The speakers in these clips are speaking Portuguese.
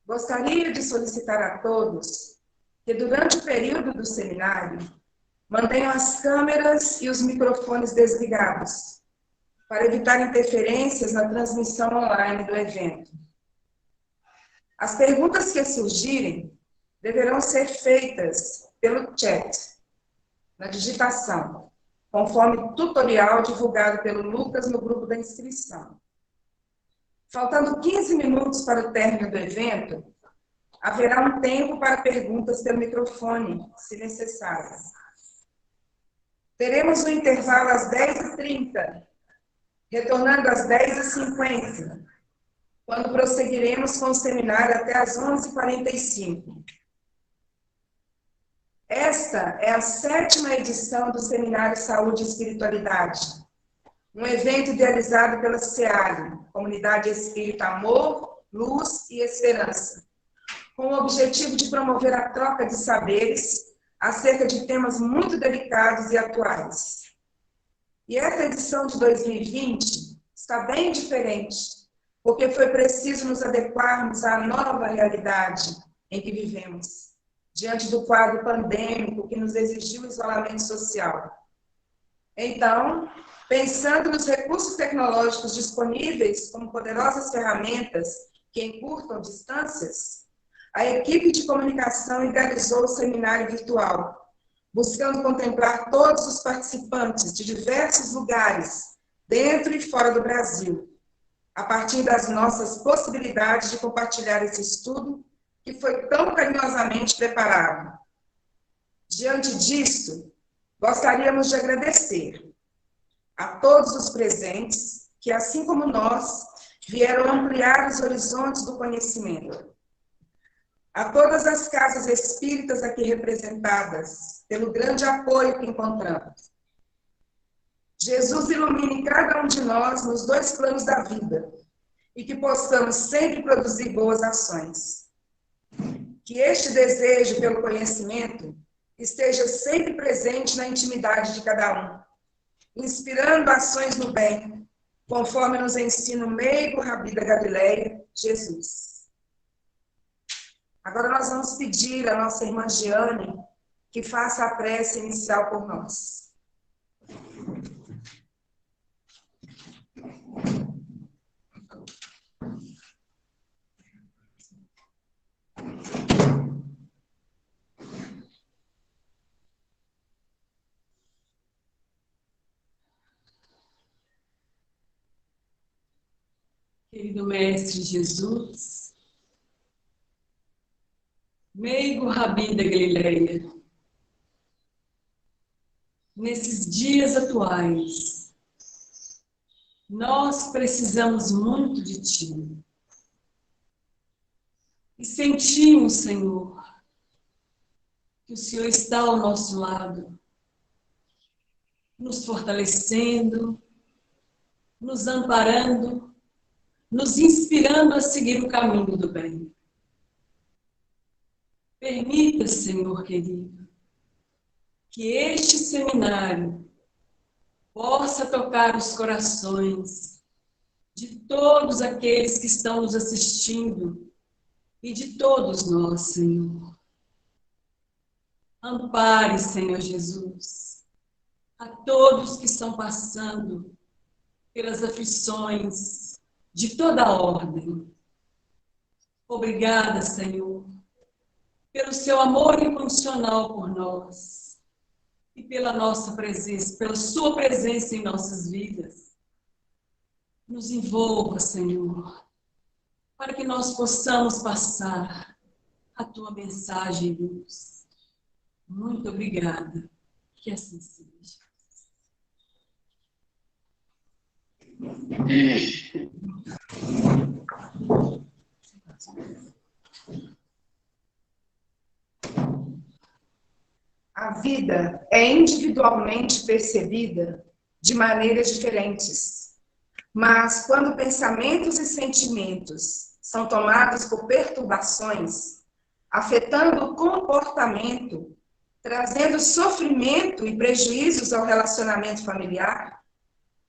Gostaria de solicitar a todos que, durante o período do seminário, mantenham as câmeras e os microfones desligados, para evitar interferências na transmissão online do evento. As perguntas que surgirem deverão ser feitas pelo chat, na digitação, conforme o tutorial divulgado pelo Lucas no grupo da inscrição. Faltando 15 minutos para o término do evento, haverá um tempo para perguntas pelo microfone, se necessário. Teremos um intervalo às 10h30, retornando às 10h50, quando prosseguiremos com o seminário até às 11h45. Esta é a 7ª edição do Seminário Saúde e Espiritualidade, um evento idealizado pela SEAG, Comunidade Espírita Amor, Luz e Esperança, com o objetivo de promover a troca de saberes acerca de temas muito delicados e atuais. E essa edição de 2020 está bem diferente, porque foi preciso nos adequarmos à nova realidade em que vivemos, diante do quadro pandêmico que nos exigiu isolamento social. Então, pensando nos recursos tecnológicos disponíveis como poderosas ferramentas que encurtam distâncias, a equipe de comunicação idealizou o seminário virtual, buscando contemplar todos os participantes de diversos lugares, dentro e fora do Brasil, a partir das nossas possibilidades de compartilhar esse estudo que foi tão carinhosamente preparado. Diante disso, gostaríamos de agradecer a todos os presentes que, assim como nós, vieram ampliar os horizontes do conhecimento. A todas as casas espíritas aqui representadas, pelo grande apoio que encontramos. Jesus ilumine cada um de nós nos 2 planos da vida e que possamos sempre produzir boas ações. Que este desejo pelo conhecimento esteja sempre presente na intimidade de cada um, inspirando ações no bem, conforme nos ensina o meigo Rabi da Galileia, Jesus. Agora nós vamos pedir à nossa irmã Giane que faça a prece inicial por nós. Querido Mestre Jesus, meigo Rabi da Galileia, nesses dias atuais, nós precisamos muito de Ti. E sentimos, Senhor, que o Senhor está ao nosso lado, nos fortalecendo, nos amparando, nos inspirando a seguir o caminho do bem. Permita, Senhor querido, que este seminário possa tocar os corações de todos aqueles que estão nos assistindo e de todos nós, Senhor. Ampare, Senhor Jesus, a todos que estão passando pelas aflições de toda a ordem. Obrigada, Senhor, pelo seu amor incondicional por nós e pela nossa presença, pela sua presença em nossas vidas. Nos envolva, Senhor, para que nós possamos passar a tua mensagem, luz. Muito obrigada. Que assim seja. A vida é individualmente percebida de maneiras diferentes, mas quando pensamentos e sentimentos são tomados por perturbações, afetando o comportamento, trazendo sofrimento e prejuízos ao relacionamento familiar,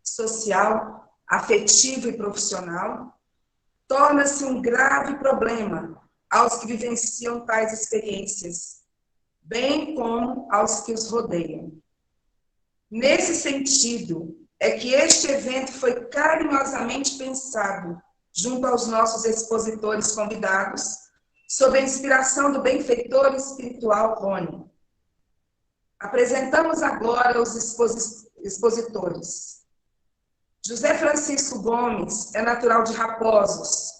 social, afetivo e profissional, torna-se um grave problema aos que vivenciam tais experiências, bem como aos que os rodeiam. Nesse sentido, é que este evento foi carinhosamente pensado junto aos nossos expositores convidados, sob a inspiração do benfeitor espiritual Rony. Apresentamos agora os expositores. José Francisco Gomes é natural de Raposos,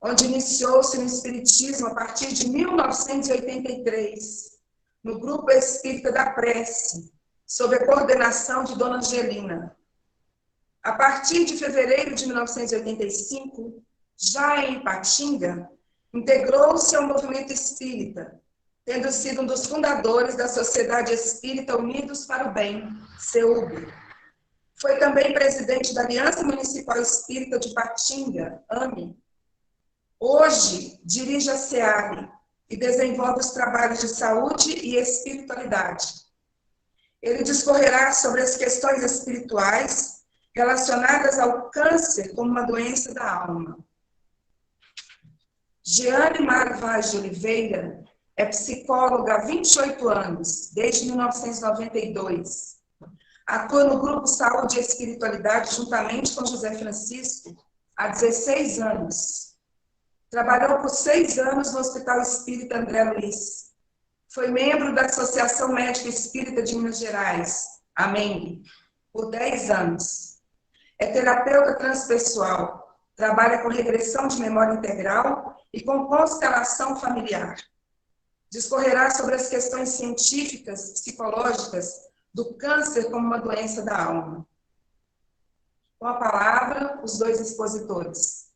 onde iniciou-se no Espiritismo a partir de 1983, no Grupo Espírita da Prece, sob a coordenação de Dona Angelina. A partir de fevereiro de 1985, já em Ipatinga, integrou-se ao movimento espírita, tendo sido um dos fundadores da Sociedade Espírita Unidos para o Bem, SEUB. Foi também presidente da Aliança Municipal Espírita de Ipatinga, AME. Hoje, dirige a SEAB e desenvolve os trabalhos de saúde e espiritualidade. Ele discorrerá sobre as questões espirituais relacionadas ao câncer como uma doença da alma. Jeane Mara Vaz de Oliveira é psicóloga há 28 anos, desde 1992. Atua no Grupo Saúde e Espiritualidade juntamente com José Francisco há 16 anos. Trabalhou por 6 anos no Hospital Espírita André Luiz. Foi membro da Associação Médica Espírita de Minas Gerais, AMENG, por 10 anos. É terapeuta transpessoal, trabalha com regressão de memória integral e com constelação familiar. Discorrerá sobre as questões científicas, psicológicas, do câncer como uma doença da alma. Com a palavra, os dois expositores.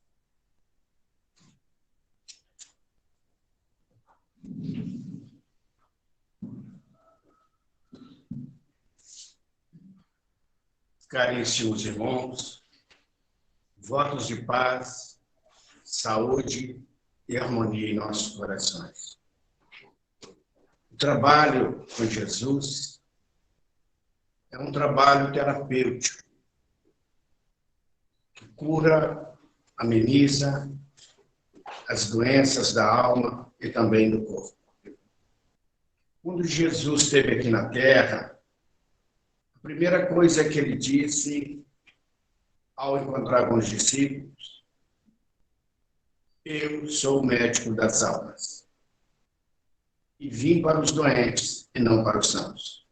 Caríssimos irmãos, votos de paz, saúde e harmonia em nossos corações. O trabalho com Jesus é um trabalho terapêutico que cura, ameniza as doenças da alma e também do corpo. Quando Jesus esteve aqui na Terra, a primeira coisa que ele disse ao encontrar com os discípulos: eu sou o médico das almas e vim para os doentes e não para os sãos.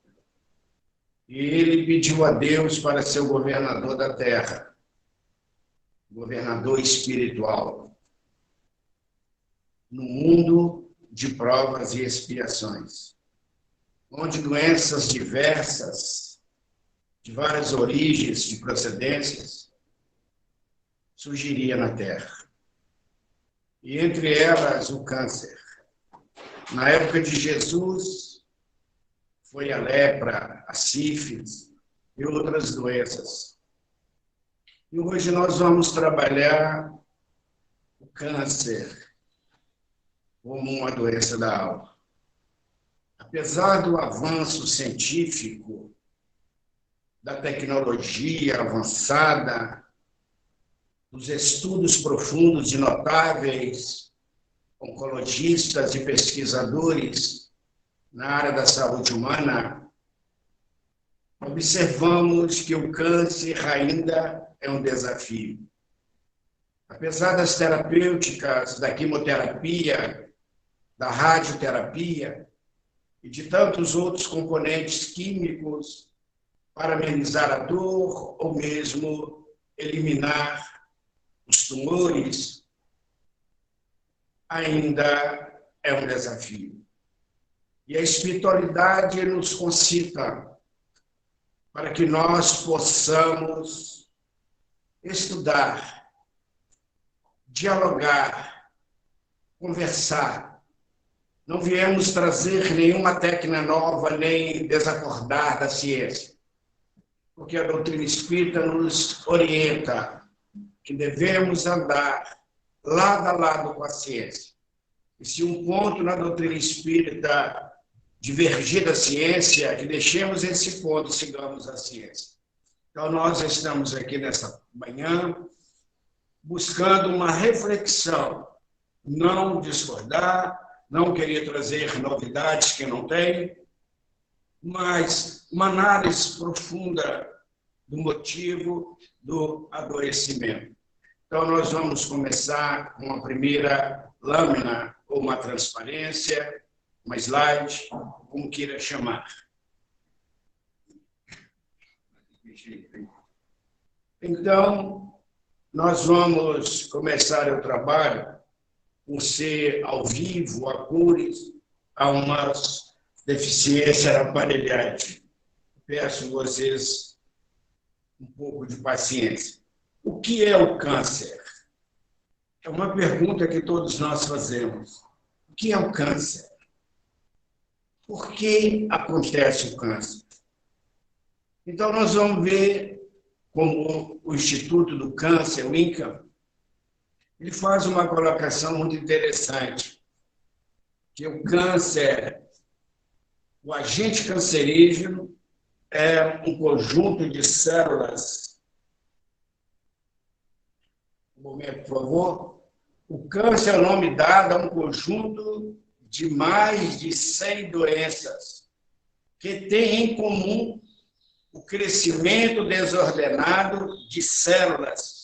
E ele pediu a Deus para ser o governador da terra, governador espiritual, no mundo de provas e expiações, onde doenças diversas, de várias origens, de procedências, surgiria na Terra. E entre elas o câncer. Na época de Jesus, foi a lepra, a sífilis e outras doenças. E hoje nós vamos trabalhar o câncer como uma doença da alma. Apesar do avanço científico, da tecnologia avançada, dos estudos profundos e notáveis, oncologistas e pesquisadores na área da saúde humana, observamos que o câncer ainda é um desafio. Apesar das terapêuticas, da quimioterapia, da radioterapia e de tantos outros componentes químicos para amenizar a dor ou mesmo eliminar os tumores, ainda é um desafio. E a espiritualidade nos concita para que nós possamos estudar, dialogar, conversar. Não viemos trazer nenhuma técnica nova, nem desacordar da ciência, porque a doutrina espírita nos orienta que devemos andar lado a lado com a ciência. E se um ponto na doutrina espírita divergir da ciência, que deixemos esse ponto e sigamos a ciência. Então, nós estamos aqui nessa manhã buscando uma reflexão não discordar, não querer trazer novidades que não tem, mas uma análise profunda do motivo do adoecimento. Então, nós vamos começar com a primeira lâmina, ou uma transparência, uma slide, como queira chamar. Então, nós vamos começar o trabalho com ser ao vivo, a cores, a uma deficiência na aparelhagem. Peço vocês um pouco de paciência. O que é o câncer? É uma pergunta que todos nós fazemos. O que é o câncer? Por que acontece o câncer? Então, nós vamos ver como o Instituto do Câncer, o INCA, ele faz uma colocação muito interessante, que o câncer, o agente cancerígeno, é um conjunto de células. Um momento, por favor. O câncer é o nome dado a um conjunto de mais de 100 doenças que têm em comum o crescimento desordenado de células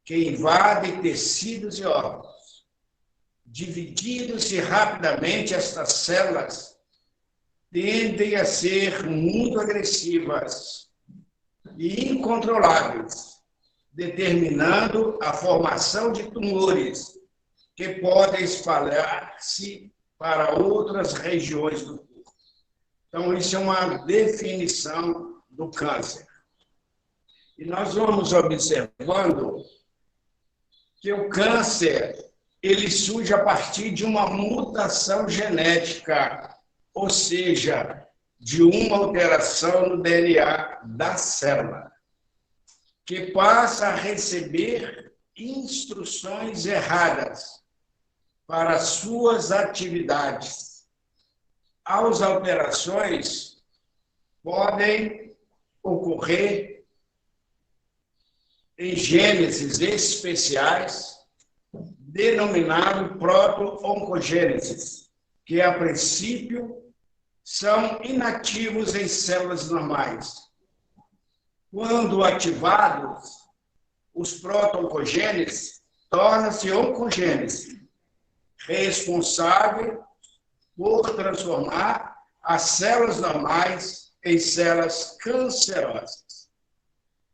que invadem tecidos e órgãos. Dividindo-se rapidamente, estas células tendem a ser muito agressivas e incontroláveis, determinando a formação de tumores que podem espalhar-se para outras regiões do corpo. Então, isso é uma definição do câncer. E nós vamos observando que o câncer ele surge a partir de uma mutação genética, ou seja, de uma alteração no DNA da célula, que passa a receber instruções erradas para suas atividades. As alterações podem ocorrer em gêneses especiais, denominado proto-oncogênesis, que a princípio são inativos em células normais. Quando ativados, os proto-oncogêneses tornam-se oncogênesis, responsável por transformar as células normais em células cancerosas.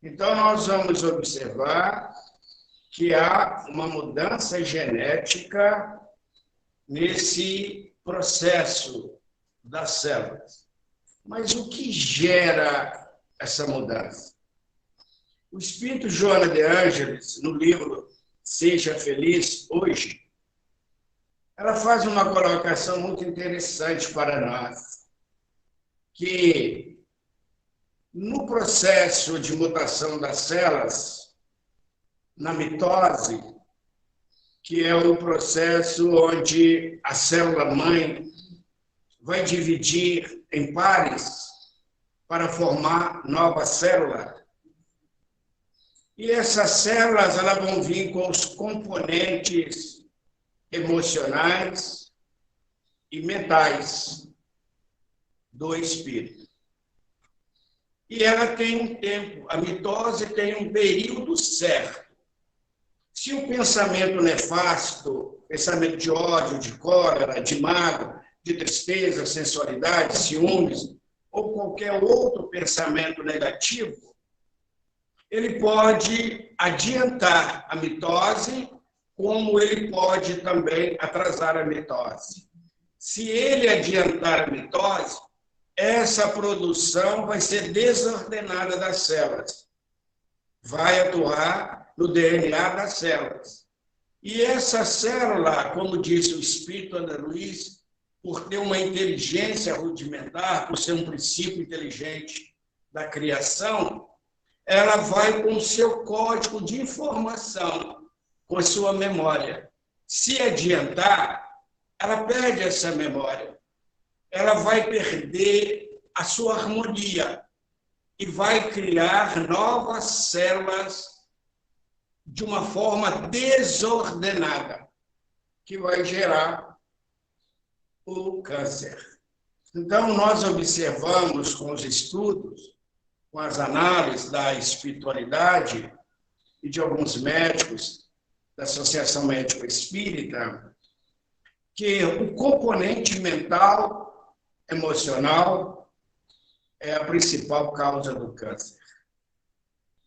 Então, nós vamos observar que há uma mudança genética nesse processo das células. Mas o que gera essa mudança? O espírito Joana de Ângeles, no livro Seja Feliz Hoje, ela faz uma colocação muito interessante para nós, que no processo de mutação das células, na mitose, que é um processo onde a célula-mãe vai dividir em pares para formar nova célula. E essas células elas vão vir com os componentes emocionais e mentais do espírito. E ela tem um tempo, a mitose tem um período certo. Se o pensamento nefasto, pensamento de ódio, de cólera, de mágoa, de tristeza, sensualidade, ciúmes, ou qualquer outro pensamento negativo, ele pode adiantar a mitose, como ele pode também atrasar a mitose. Se ele adiantar a mitose, essa produção vai ser desordenada das células, vai atuar no DNA das células. E essa célula, como disse o espírito André Luiz, por ter uma inteligência rudimentar, por ser um princípio inteligente da criação, ela vai com o seu código de informação, com a sua memória. Se adiantar, ela perde essa memória. Ela vai perder a sua harmonia e vai criar novas células de uma forma desordenada. que vai gerar o câncer. Então, nós observamos com os estudos, com as análises da espiritualidade e de alguns médicos da Associação Médica Espírita, que o componente mental, emocional, é a principal causa do câncer.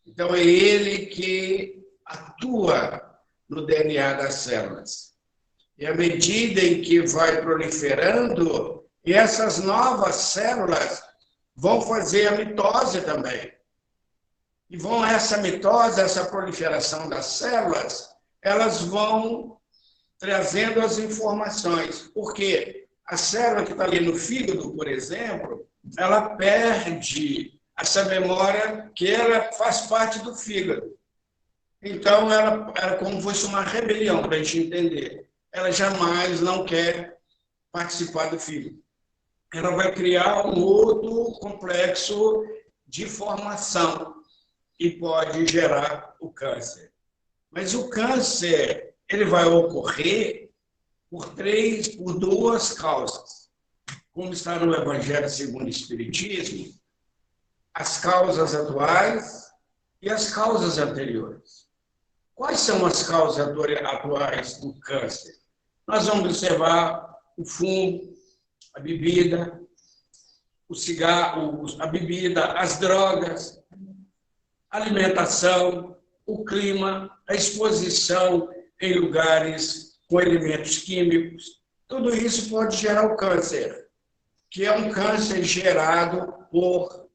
Então, é ele que atua no DNA das células. E à medida em que vai proliferando, essas novas células vão fazer a mitose também. E vão essa mitose, essa proliferação das células, elas vão trazendo as informações. Porque a célula que está ali no fígado, por exemplo, ela perde essa memória que ela faz parte do fígado. Então, ela como se fosse uma rebelião, para a gente entender. Ela jamais não quer participar do fígado. Ela vai criar um outro complexo de formação e pode gerar o câncer. Mas o câncer, ele vai ocorrer por duas causas. Como está no Evangelho segundo o Espiritismo, as causas atuais e as causas anteriores. Quais são as causas atuais do câncer? Nós vamos observar o fumo, a bebida, o cigarro, a bebida, as drogas, a alimentação, o clima, a exposição em lugares com elementos químicos. Tudo isso pode gerar o câncer, que é um câncer gerado por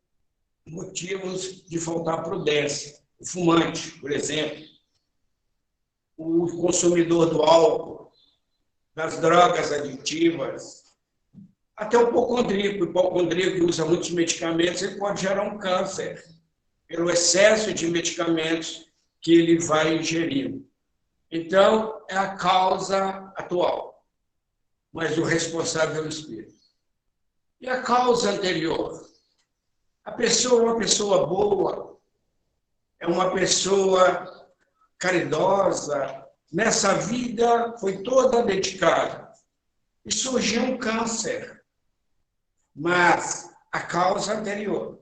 motivos de faltar prudência. O fumante, por exemplo, o consumidor do álcool, das drogas aditivas, até o hipocondríaco que usa muitos medicamentos, ele pode gerar um câncer, pelo excesso de medicamentos que ele vai ingerindo. Então, é a causa atual, mas o responsável é o espírito. E a causa anterior? A pessoa é uma pessoa boa, é uma pessoa caridosa, nessa vida foi toda dedicada. E surgiu um câncer. Mas a causa anterior.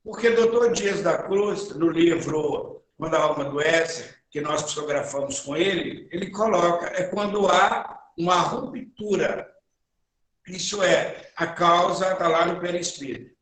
Porque o Dr. Dias da Cruz, no livro Quando a Alma Adoece, que nós psicografamos com ele, ele coloca, é quando há uma ruptura. Isso é, a causa está lá no perispírito.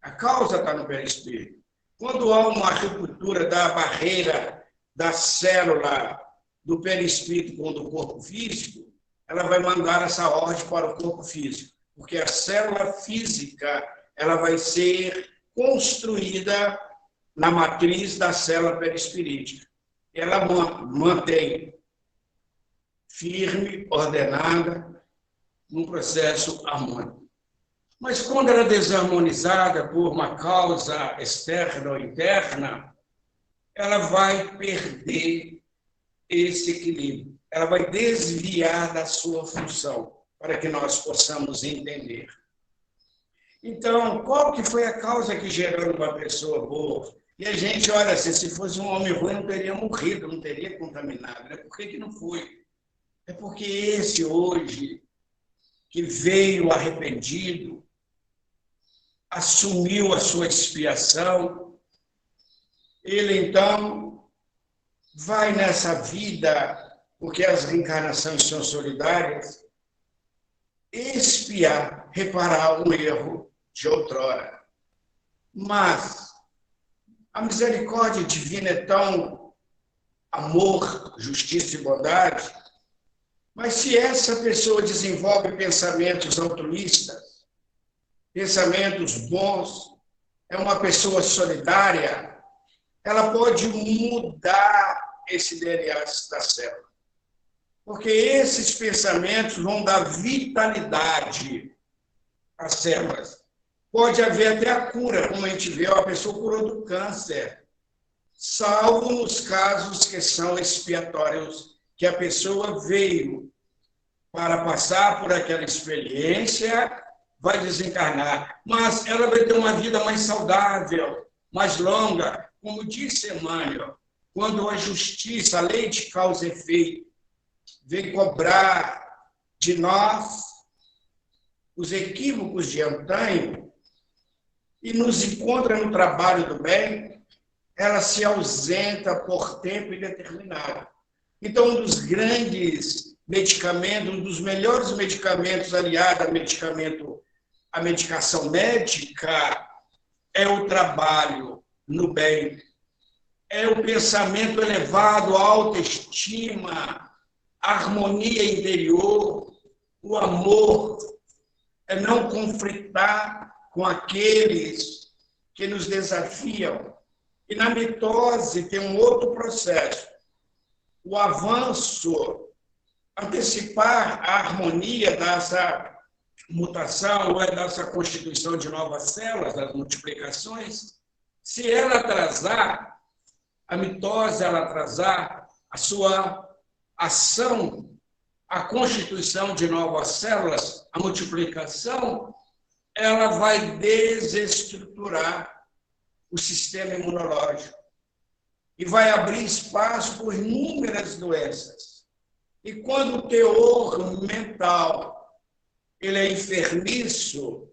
A causa está no perispírito. Quando há uma ruptura da barreira da célula do perispírito com o do corpo físico, ela vai mandar essa ordem para o corpo físico, porque a célula física ela vai ser construída na matriz da célula perispirítica. Ela mantém firme, ordenada, num processo harmônico. Mas quando ela é desarmonizada por uma causa externa ou interna, ela vai perder esse equilíbrio. Ela vai desviar da sua função, para que nós possamos entender. Então, qual que foi a causa que gerou uma pessoa boa? E a gente, olha, assim, se fosse um homem ruim, não teria morrido, não teria contaminado. Né? Por que não foi? É porque esse hoje, que veio arrependido, assumiu a sua expiação, ele então vai nessa vida, porque as reencarnações são solidárias, expiar, reparar um erro de outrora. Mas a misericórdia divina é tão amor, justiça e bondade, mas se essa pessoa desenvolve pensamentos altruístas, pensamentos bons, é uma pessoa solidária, ela pode mudar esse DNA da célula. Porque esses pensamentos vão dar vitalidade às células. Pode haver até a cura, como a gente vê, a pessoa curou do câncer, salvo nos casos que são expiatórios, que a pessoa veio para passar por aquela experiência, vai desencarnar, mas ela vai ter uma vida mais saudável, mais longa. Como disse Emmanuel, quando a justiça, a lei de causa e efeito, vem cobrar de nós os equívocos de antanho e nos encontra no trabalho do bem, ela se ausenta por tempo indeterminado. Então, um dos grandes medicamentos, um dos melhores medicamentos aliado à medicação médica é o trabalho no bem, é o pensamento elevado, a autoestima, a harmonia interior, o amor, é não conflitar com aqueles que nos desafiam. E na mitose tem um outro processo, o avanço, antecipar a harmonia dessa mutação, ou dessa constituição de novas células, das multiplicações. Se ela atrasar, a mitose ela atrasar a sua ação, a constituição de novas células, a multiplicação, ela vai desestruturar o sistema imunológico e vai abrir espaço por inúmeras doenças. E quando o teor mental ele é enfermiço,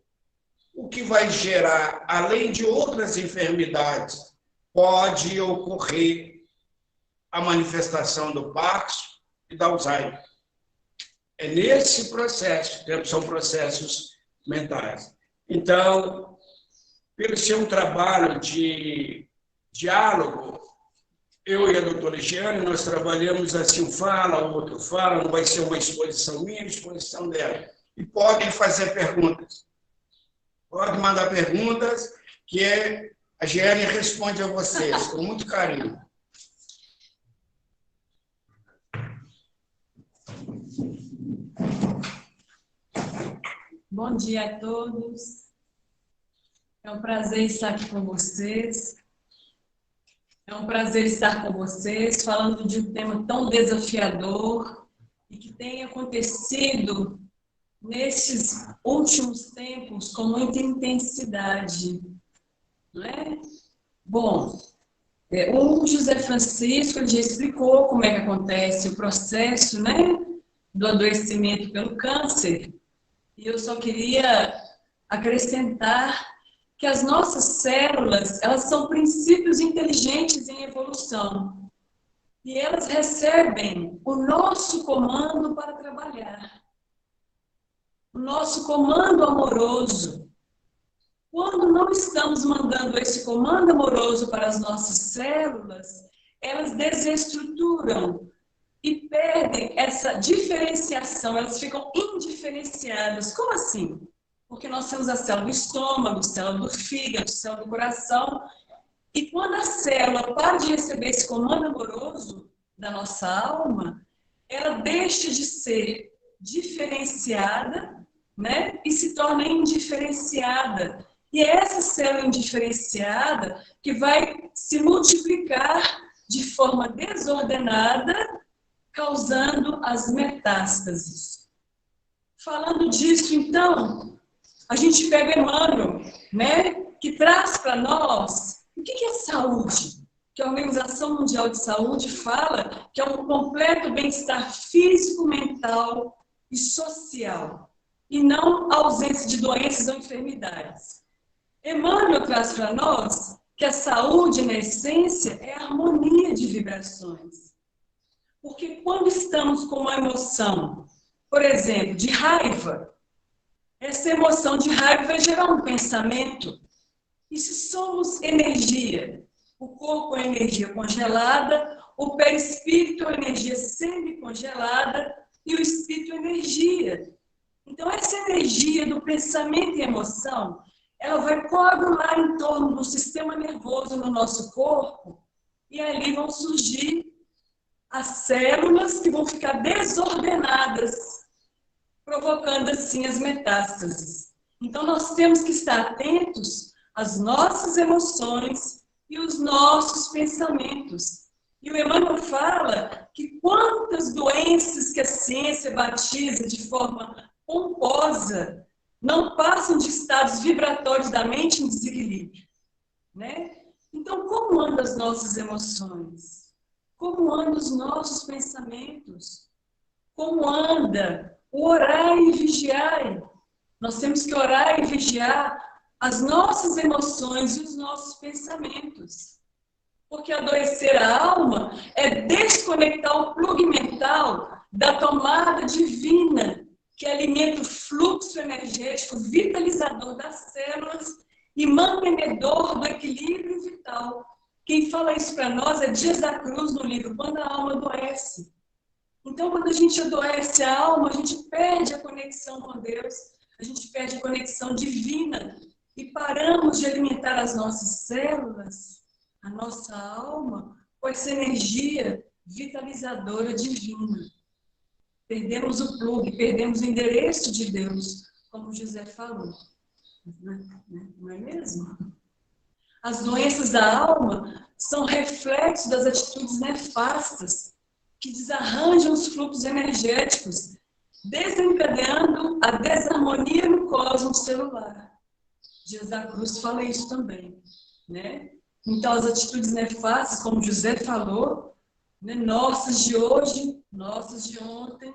o que vai gerar, além de outras enfermidades, pode ocorrer a manifestação do Parkinson e da Alzheimer. É nesse processo, são processos mentais. Então, pelo seu trabalho de diálogo, eu e a doutora Giane, nós trabalhamos assim, fala, o outro fala, não vai ser uma exposição minha, exposição dela. E podem fazer perguntas. Pode mandar perguntas, que a Giane responde a vocês, com muito carinho. Bom dia a todos. É um prazer estar aqui com vocês. É um prazer estar com vocês, falando de um tema tão desafiador e que tem acontecido nesses últimos tempos com muita intensidade. Não é? Bom, o José Francisco ele já explicou como é que acontece o processo, né, do adoecimento pelo câncer. E eu só queria acrescentar que as nossas células, elas são princípios inteligentes em evolução. E elas recebem o nosso comando para trabalhar. O nosso comando amoroso. Quando não estamos mandando esse comando amoroso para as nossas células, elas desestruturam e perdem essa diferenciação, elas ficam indiferenciadas. Como assim? Porque nós temos a célula do estômago, célula do fígado, célula do coração. E quando a célula para de receber esse comando amoroso da nossa alma, ela deixa de ser diferenciada, né? E se torna indiferenciada. E é essa célula indiferenciada que vai se multiplicar de forma desordenada, causando as metástases. Falando disso, então, a gente pega Emmanuel, né, que traz para nós o que é saúde, que a Organização Mundial de Saúde fala que é um completo bem-estar físico, mental e social, e não a ausência de doenças ou enfermidades. Emmanuel traz para nós que a saúde, na essência, é a harmonia de vibrações. Porque quando estamos com uma emoção, por exemplo, de raiva, essa emoção de raiva vai gerar um pensamento. E se somos energia, o corpo é energia congelada, o perispírito é energia semi-congelada e o espírito é energia. Então, essa energia do pensamento e emoção, ela vai coagular em torno do sistema nervoso no nosso corpo e ali vão surgir as células que vão ficar desordenadas, provocando assim as metástases. Então, nós temos que estar atentos às nossas emoções e os nossos pensamentos. E o Emmanuel fala que quantas doenças que a ciência batiza de forma pomposa não passam de estados vibratórios da mente em desequilíbrio, né? Então, como andam as nossas emoções? como andam os nossos pensamentos, como anda o orar e vigiar. Nós temos que orar e vigiar as nossas emoções e os nossos pensamentos. Porque adoecer a alma é desconectar o plug mental da tomada divina, que alimenta o fluxo energético vitalizador das células e mantenedor do equilíbrio vital. Quem fala isso para nós é Dias da Cruz, no livro Quando a Alma Adoece. Então, quando a gente adoece a alma, a gente perde a conexão com Deus, a gente perde a conexão divina e paramos de alimentar as nossas células, a nossa alma, com essa energia vitalizadora divina. Perdemos o plug, perdemos o endereço de Deus, como José falou. Não é mesmo? As doenças da alma são reflexos das atitudes nefastas que desarranjam os fluxos energéticos, desencadeando a desarmonia no cosmos celular. Dias da Cruz fala isso também, né? Então, as atitudes nefastas, como José falou, né, nossas de hoje, nossas de ontem,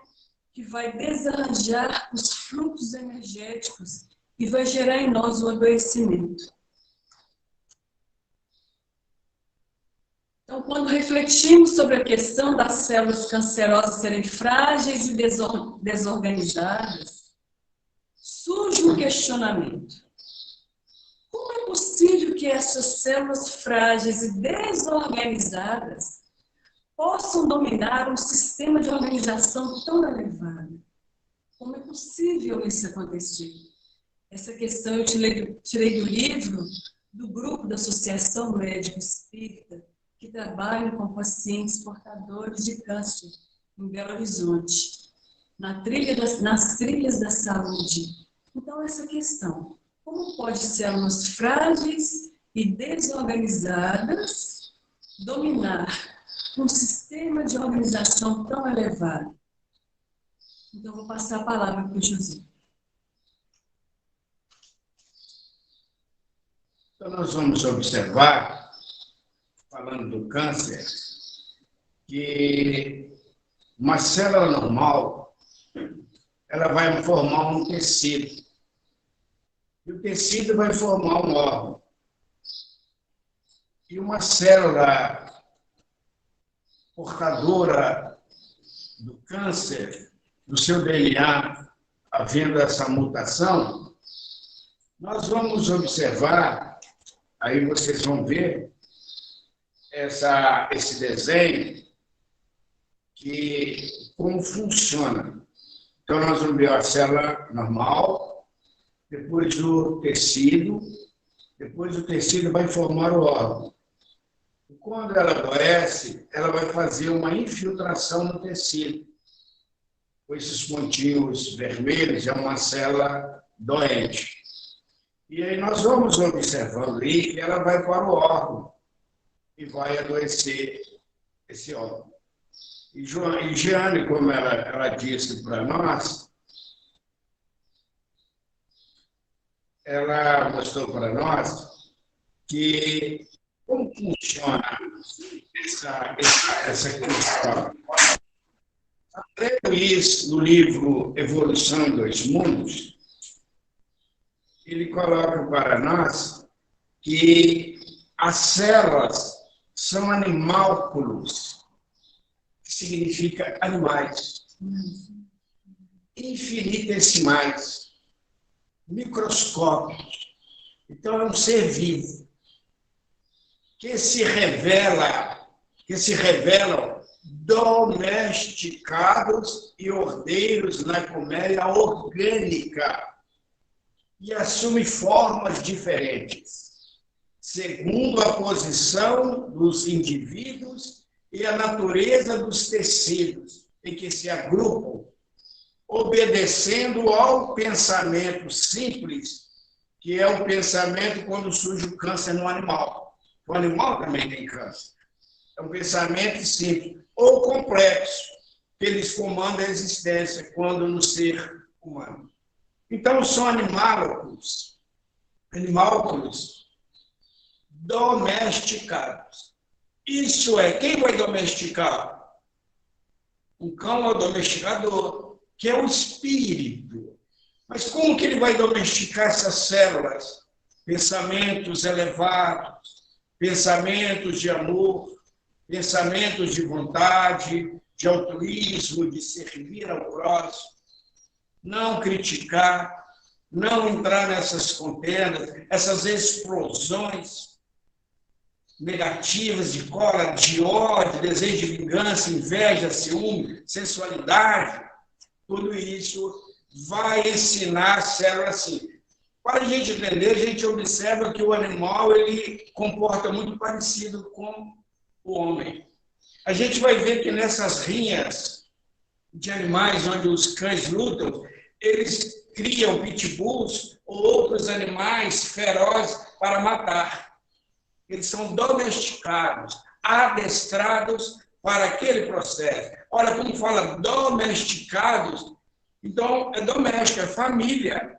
que vai desarranjar os fluxos energéticos e vai gerar em nós o adoecimento. Então, quando refletimos sobre a questão das células cancerosas serem frágeis e desorganizadas, surge um questionamento. Como é possível que essas células frágeis e desorganizadas possam dominar um sistema de organização tão elevado? Como é possível isso acontecer? Essa questão eu tirei do livro do grupo da Associação Médica Espírita, que trabalham com pacientes portadores de câncer em Belo Horizonte, nas trilhas da saúde. Então, essa questão, como pode células frágeis e desorganizadas dominar um sistema de organização tão elevado? Então, vou passar a palavra para o José. Então, nós vamos observar, falando do câncer, que uma célula normal, ela vai formar um tecido. E o tecido vai formar um órgão. E uma célula portadora do câncer, do seu DNA, havendo essa mutação, nós vamos observar, aí vocês vão ver, esse desenho, que como funciona. Então, nós vamos ver a célula normal, depois o tecido vai formar o órgão. E quando ela adoece, ela vai fazer uma infiltração no tecido. Com esses pontinhos vermelhos, é uma célula doente. E aí nós vamos observando aí que ela vai para o órgão e vai adoecer esse órgão. E Jeane, como ela disse para nós, ela mostrou para nós que como funciona essa questão. André Luiz, no livro Evolução em Dois Mundos, ele coloca para nós que as células são animálculos, que significa animais, infinitesimais, microscópicos. Então, é um ser vivo que se revelam domesticados e ordeiros na colmeia orgânica e assume formas diferentes, segundo a posição dos indivíduos e a natureza dos tecidos em que se agrupam, obedecendo ao pensamento simples, que é o pensamento quando surge o câncer no animal. O animal também tem câncer. É um pensamento simples ou complexo, que eles comandam a existência quando no ser humano. Então, são animálculos domesticados Isso é, quem vai domesticar? Um cão é o domesticador, que é o espírito. Mas como que ele vai domesticar essas células? Pensamentos elevados, pensamentos de amor, pensamentos de vontade, de altruísmo, de servir ao próximo, não criticar, não entrar nessas contendas, essas explosões negativas de cólera, de ódio, desejo de vingança, inveja, ciúme, sensualidade, tudo isso vai ensinar a célula assim. Para a gente entender, a gente observa que o animal ele comporta muito parecido com o homem. A gente vai ver que nessas rinhas de animais onde os cães lutam, eles criam pitbulls ou outros animais ferozes para matar. Eles são domesticados, adestrados para aquele processo. Olha, como fala domesticados, então é doméstico, é família.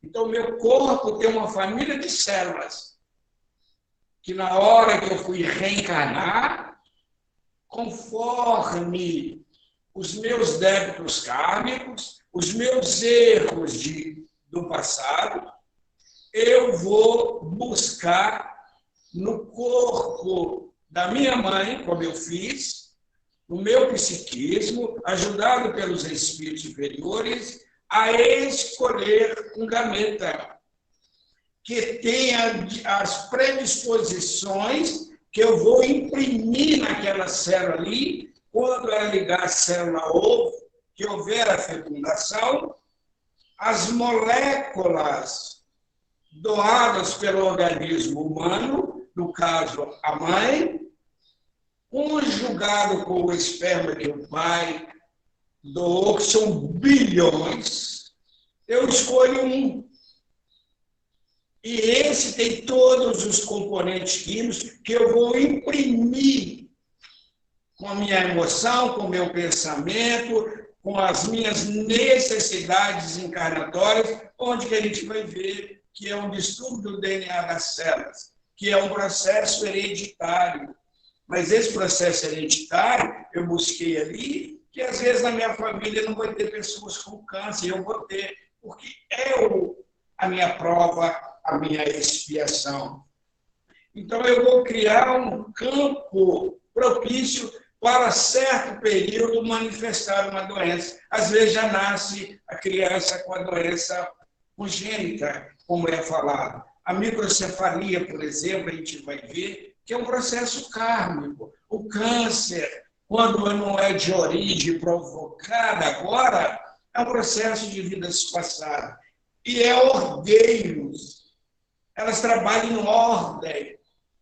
Então, meu corpo tem uma família de células, que na hora que eu fui reencarnar, conforme os meus débitos kármicos, os meus erros do passado, eu vou buscar no corpo da minha mãe, como eu fiz, no meu psiquismo, ajudado pelos espíritos superiores, a escolher um gameta que tenha as predisposições que eu vou imprimir naquela célula ali, quando ela ligar a célula ovo, que houver a fecundação, as moléculas doadas pelo organismo humano, no caso a mãe, conjugado com o esperma que o pai doou, que são bilhões, eu escolho um. E esse tem todos os componentes químicos que eu vou imprimir com a minha emoção, com o meu pensamento, com as minhas necessidades encarnatórias, onde que a gente vai ver que é um distúrbio do DNA das células, que é um processo hereditário. Mas esse processo hereditário, eu busquei ali, que às vezes na minha família não vai ter pessoas com câncer, eu vou ter, porque é a minha prova, a minha expiação. Então, eu vou criar um campo propício para certo período manifestar uma doença. Às vezes já nasce a criança com a doença congênita, como é falado. A microcefalia, por exemplo, a gente vai ver que é um processo kármico. O câncer, quando não é de origem provocada agora, é um processo de vidas passadas. E é ordeiros. Elas trabalham em ordem.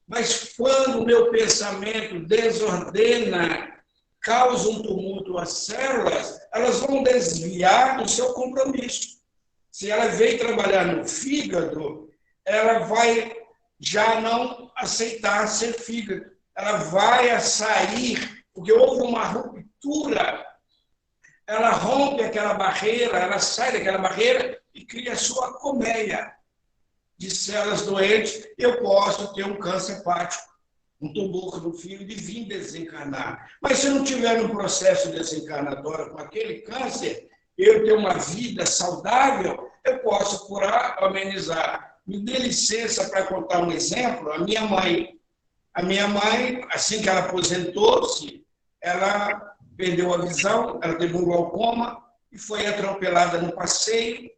Mas quando o meu pensamento desordena, causa um tumulto às células, elas vão desviar do seu compromisso. Se ela veio trabalhar no fígado, ela vai já não aceitar ser fígado. Ela vai sair, porque houve uma ruptura. Ela rompe aquela barreira, ela sai daquela barreira e cria a sua colmeia de células doentes. Eu posso ter um câncer hepático, um tumor no fígado e vir desencarnar. Mas se eu não tiver um processo desencarnatório com aquele câncer, eu ter uma vida saudável, eu posso curar, amenizar. Me dê licença para contar um exemplo. A minha mãe, assim que ela aposentou-se, ela perdeu a visão, ela teve um glaucoma e foi atropelada no passeio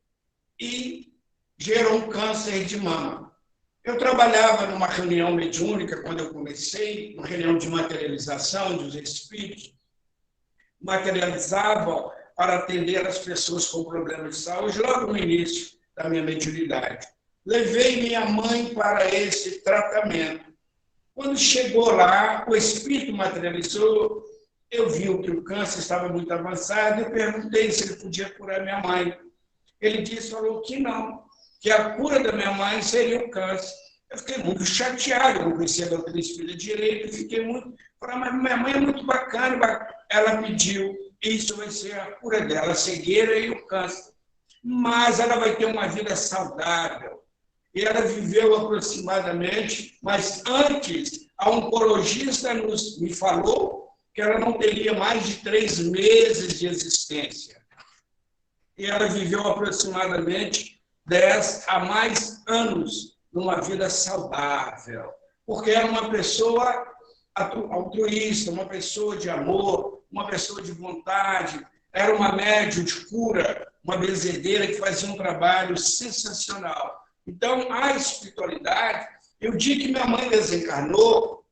e gerou um câncer de mama. Eu trabalhava numa reunião mediúnica quando eu comecei, uma reunião de materialização, onde os espíritos materializavam para atender as pessoas com problemas de saúde, logo no início da minha mediunidade. Levei minha mãe para esse tratamento. Quando chegou lá, o espírito materializou, eu vi que o câncer estava muito avançado, eu perguntei se ele podia curar minha mãe. Ele falou que não, que a cura da minha mãe seria o câncer. Eu fiquei muito chateado, não conhecia a doutrina espírita direito, fiquei muito... Falei, mas minha mãe é muito bacana, ela pediu, isso vai ser a cura dela, a cegueira e o câncer. Mas ela vai ter uma vida saudável. E ela viveu aproximadamente, mas antes, a oncologista me falou que ela não teria mais de 3 meses de existência. E ela viveu aproximadamente 10 a mais anos numa vida saudável, porque era uma pessoa altruísta, uma pessoa de amor, uma pessoa de vontade, era uma médium de cura, uma benzedeira que fazia um trabalho sensacional. Então, a espiritualidade, eu digo que minha mãe desencarnou,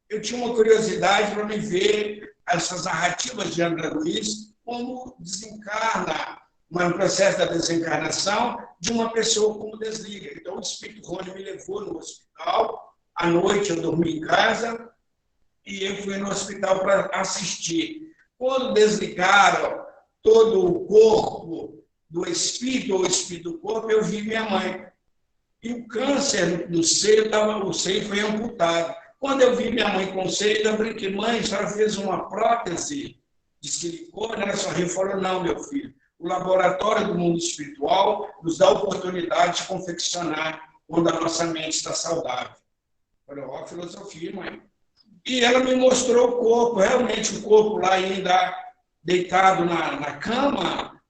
eu tinha uma curiosidade para me ver essas narrativas de André Luiz, como desencarna, um processo da desencarnação de uma pessoa como desliga. Então, o Espírito Rony me levou no hospital, à noite eu dormi em casa, e eu fui no hospital para assistir. Quando desligaram todo o corpo do espírito, ou o espírito do corpo, eu vi minha mãe. E o câncer do seio, o seio foi amputado. Quando eu vi minha mãe com o seio, eu brinquei, mãe, a senhora fez uma prótese de silicone? Ela sorriu e falou, não, meu filho, o laboratório do mundo espiritual nos dá a oportunidade de confeccionar quando a nossa mente está saudável. Eu falei, ó, filosofia, mãe. E ela me mostrou o corpo, realmente o corpo lá ainda deitado na cama,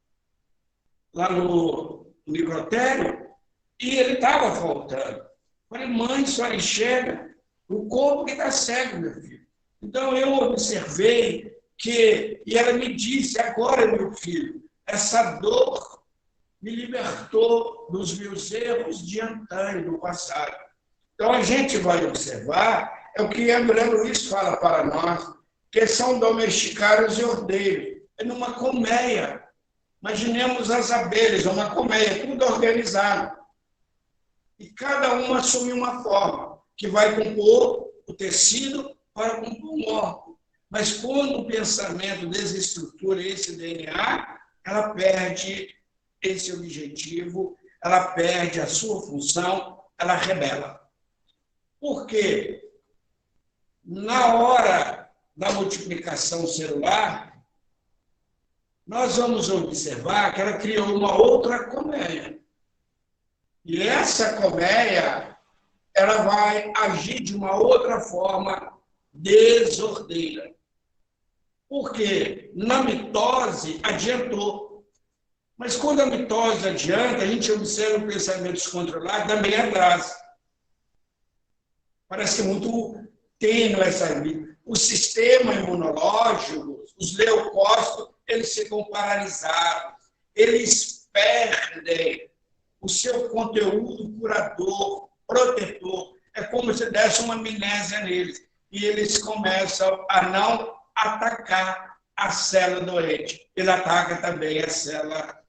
lá no necrotério, e ele estava voltando. Falei, mãe, a senhora enxerga? O corpo que está cego, meu filho. Então eu observei que, e ela me disse, agora, meu filho, essa dor me libertou dos meus erros de antanho, do passado. Então a gente vai observar, é o que André Luiz fala para nós, que são domesticados e ordeiros. É numa colmeia. Imaginemos as abelhas, uma colmeia, tudo organizado. E cada uma assume uma forma, que vai compor o tecido para compor um órgão. Mas quando o pensamento desestrutura esse DNA, ela perde esse objetivo, ela perde a sua função, ela rebela. Por quê? Na hora da multiplicação celular, nós vamos observar que ela criou uma outra colmeia. E essa colmeia, ela vai agir de uma outra forma desordeira. Porque na mitose adiantou. Mas quando a mitose adianta, a gente observa o pensamento descontrolado, também atrasa. Parece muito tênue essa vida. O sistema imunológico, os leucócitos, eles ficam paralisados. Eles perdem o seu conteúdo curador, protetor. É como se desse uma amnésia neles. E eles começam a não atacar a célula doente. Ele ataca também a célula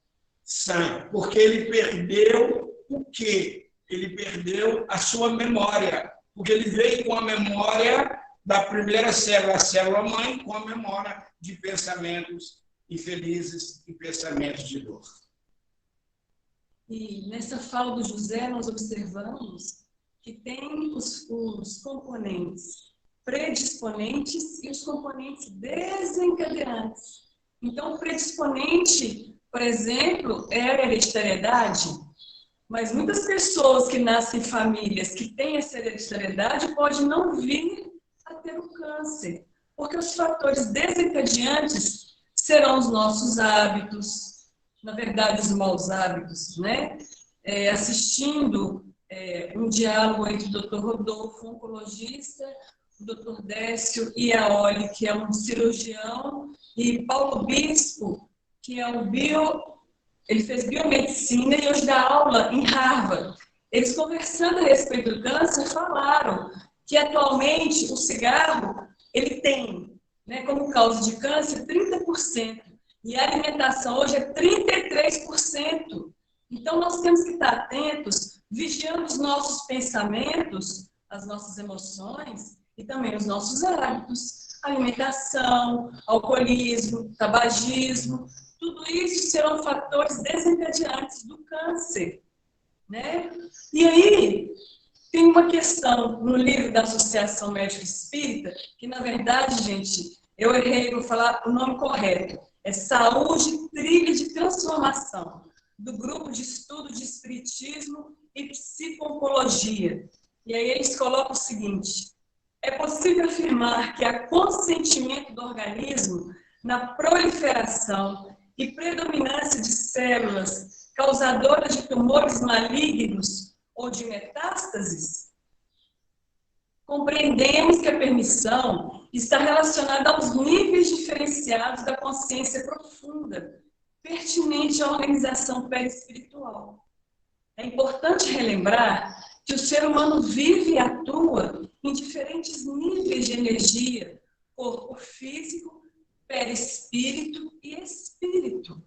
sã. Porque ele perdeu o quê? Ele perdeu a sua memória. Porque ele veio com a memória da primeira célula, a célula-mãe, com a memória de pensamentos infelizes e pensamentos de dor. E nessa fala do José, nós observamos que tem os componentes predisponentes e os componentes desencadeantes. Então, o predisponente, por exemplo, é a hereditariedade, mas muitas pessoas que nascem em famílias que têm essa hereditariedade podem não vir a ter o câncer, porque os fatores desencadeantes serão os nossos hábitos, na verdade, os maus hábitos, né? Assistindo um diálogo entre o Dr. Rodolfo, oncologista, o Dr. Décio Iaoli, que é um cirurgião, e Paulo Bispo, que é ele fez biomedicina e hoje dá aula em Harvard. Eles, conversando a respeito do câncer, falaram que atualmente o cigarro ele tem, né, como causa de câncer 30%, e a alimentação hoje é 33%. Então nós temos que estar atentos, vigiando os nossos pensamentos, as nossas emoções e também os nossos hábitos. Alimentação, alcoolismo, tabagismo, tudo isso serão fatores desencadeantes do câncer, né? E aí, tem uma questão no livro da Associação Médica Espírita, que, na verdade, gente, eu errei, vou falar o nome correto, é Saúde, Trilha de Transformação, do Grupo de Estudo de Espiritismo e Psico-Oncologia. E aí eles colocam o seguinte, é possível afirmar que há consentimento do organismo na proliferação e predominância de células causadoras de tumores malignos ou de metástases? Compreendemos que a permissão está relacionada aos níveis diferenciados da consciência profunda, pertinente à organização perispiritual. É importante relembrar que o ser humano vive e atua em diferentes níveis de energia, corpo físico, perispírito e espírito.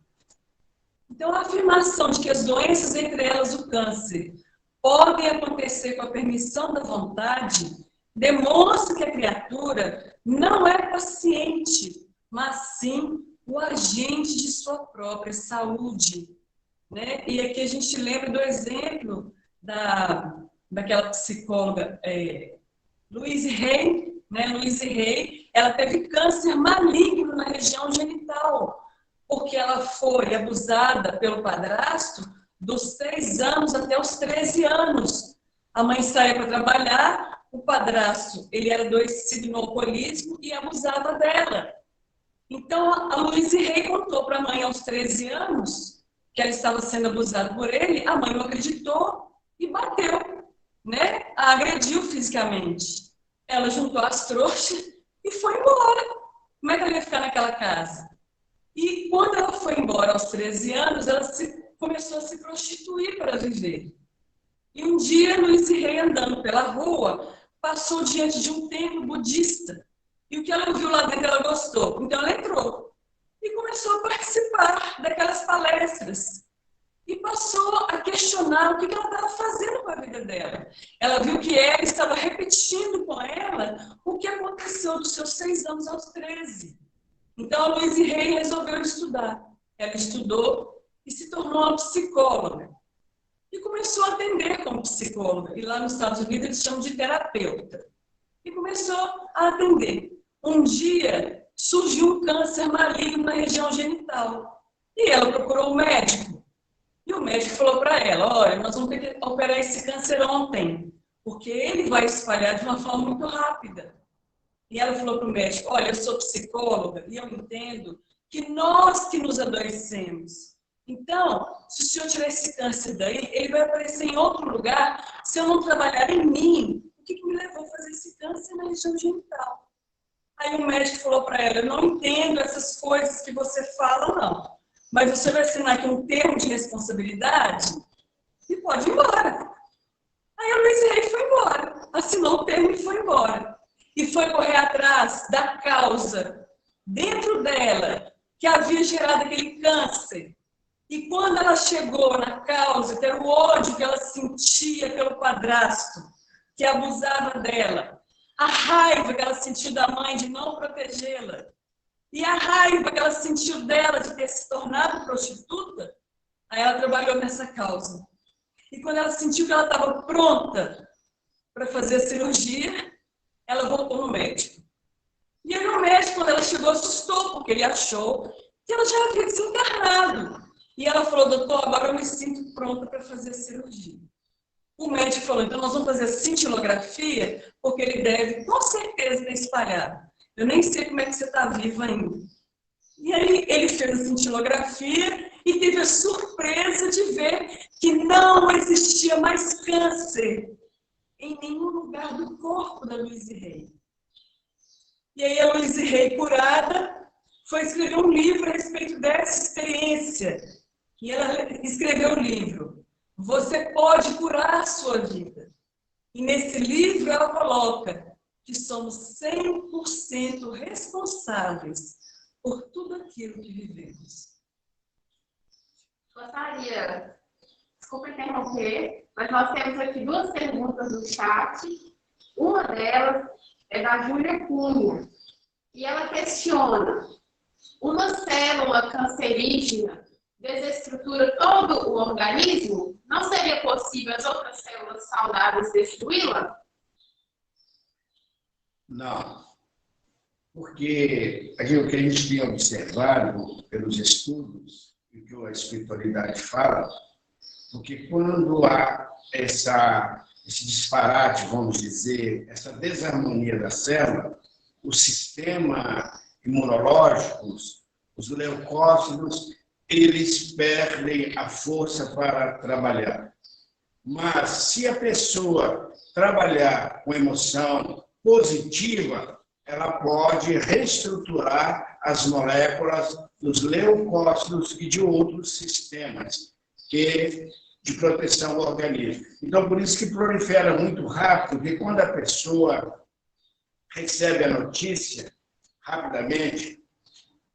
Então, a afirmação de que as doenças, entre elas o câncer, podem acontecer com a permissão da vontade, demonstra que a criatura não é paciente, mas sim o agente de sua própria saúde, né? E aqui a gente lembra do exemplo daquela psicóloga Louise Hay, né? Louise Hay, ela teve câncer maligno na região genital, porque ela foi abusada pelo padrasto dos 6 anos até os 13 anos. A mãe saía para trabalhar, o padrasto, ele era adoecido no alcoolismo e abusava dela. Então, a Louise Hay contou para a mãe aos 13 anos que ela estava sendo abusada por ele, a mãe não acreditou e bateu, né? A agrediu fisicamente. Ela juntou as trouxas e foi embora. Como é que ela ia ficar naquela casa? E quando ela foi embora aos 13 anos, ela começou a se prostituir para viver. E um dia, Louise Hay, andando pela rua, passou diante de um templo budista. E o que ela viu lá dentro, ela gostou. Então, ela entrou e começou a participar daquelas palestras. E passou a questionar o que ela estava fazendo com a vida dela. Ela viu que ela estava repetindo com ela o que aconteceu dos seus 6 anos aos 13. Então, a Louise Hay resolveu estudar. Ela estudou e se tornou uma psicóloga. E começou a atender como psicóloga. E lá nos Estados Unidos eles chamam de terapeuta. E começou a atender. Um dia surgiu um câncer maligno na região genital. E ela procurou o médico. E o médico falou para ela, olha, nós vamos ter que operar esse câncer ontem, porque ele vai espalhar de uma forma muito rápida. E ela falou para o médico, olha, eu sou psicóloga e eu entendo que nós que nos adoecemos. Então, se o senhor tiver esse câncer daí, ele vai aparecer em outro lugar se eu não trabalhar em mim. O que me levou a fazer esse câncer na região genital? Aí o médico falou para ela, eu não entendo essas coisas que você fala, não. Mas você vai assinar aqui um termo de responsabilidade e pode ir embora. Aí a Louise Hay foi embora, assinou o termo e foi embora. E foi correr atrás da causa dentro dela que havia gerado aquele câncer. E quando ela chegou na causa, que era o ódio que ela sentia pelo padrasto, que abusava dela, a raiva que ela sentiu da mãe de não protegê-la, e a raiva que ela sentiu dela de ter se tornado prostituta, aí ela trabalhou nessa causa. E quando ela sentiu que ela estava pronta para fazer a cirurgia, ela voltou no médico. E aí o médico, quando ela chegou, assustou, porque ele achou que ela já havia desencarnado. E ela falou, doutor, agora eu me sinto pronta para fazer a cirurgia. O médico falou, então nós vamos fazer a cintilografia, porque ele deve, com certeza, ter espalhado. Eu nem sei como é que você está viva ainda. E aí ele fez a cintilografia e teve a surpresa de ver que não existia mais câncer em nenhum lugar do corpo da Louise Hay. E aí a Louise Hay, curada, foi escrever um livro a respeito dessa experiência. E ela escreveu o livro, Você Pode Curar a Sua Vida. E nesse livro ela coloca que somos 100% responsáveis por tudo aquilo que vivemos. Gostaria, desculpa interromper, mas nós temos aqui 2 perguntas no chat. Uma delas é da Júlia Cunha. E ela questiona, uma célula cancerígena desestrutura todo o organismo? Não seria possível as outras células saudáveis destruí-la? Não, porque aquilo que a gente tem observado pelos estudos e que a espiritualidade fala, porque quando há essa esse disparate, vamos dizer, essa desarmonia da célula, o sistema imunológico, os leucócitos, eles perdem a força para trabalhar. Mas, se a pessoa trabalhar com emoção positiva, ela pode reestruturar as moléculas dos leucócitos e de outros sistemas de proteção ao organismo. Então, por isso que prolifera muito rápido, porque quando a pessoa recebe a notícia, rapidamente,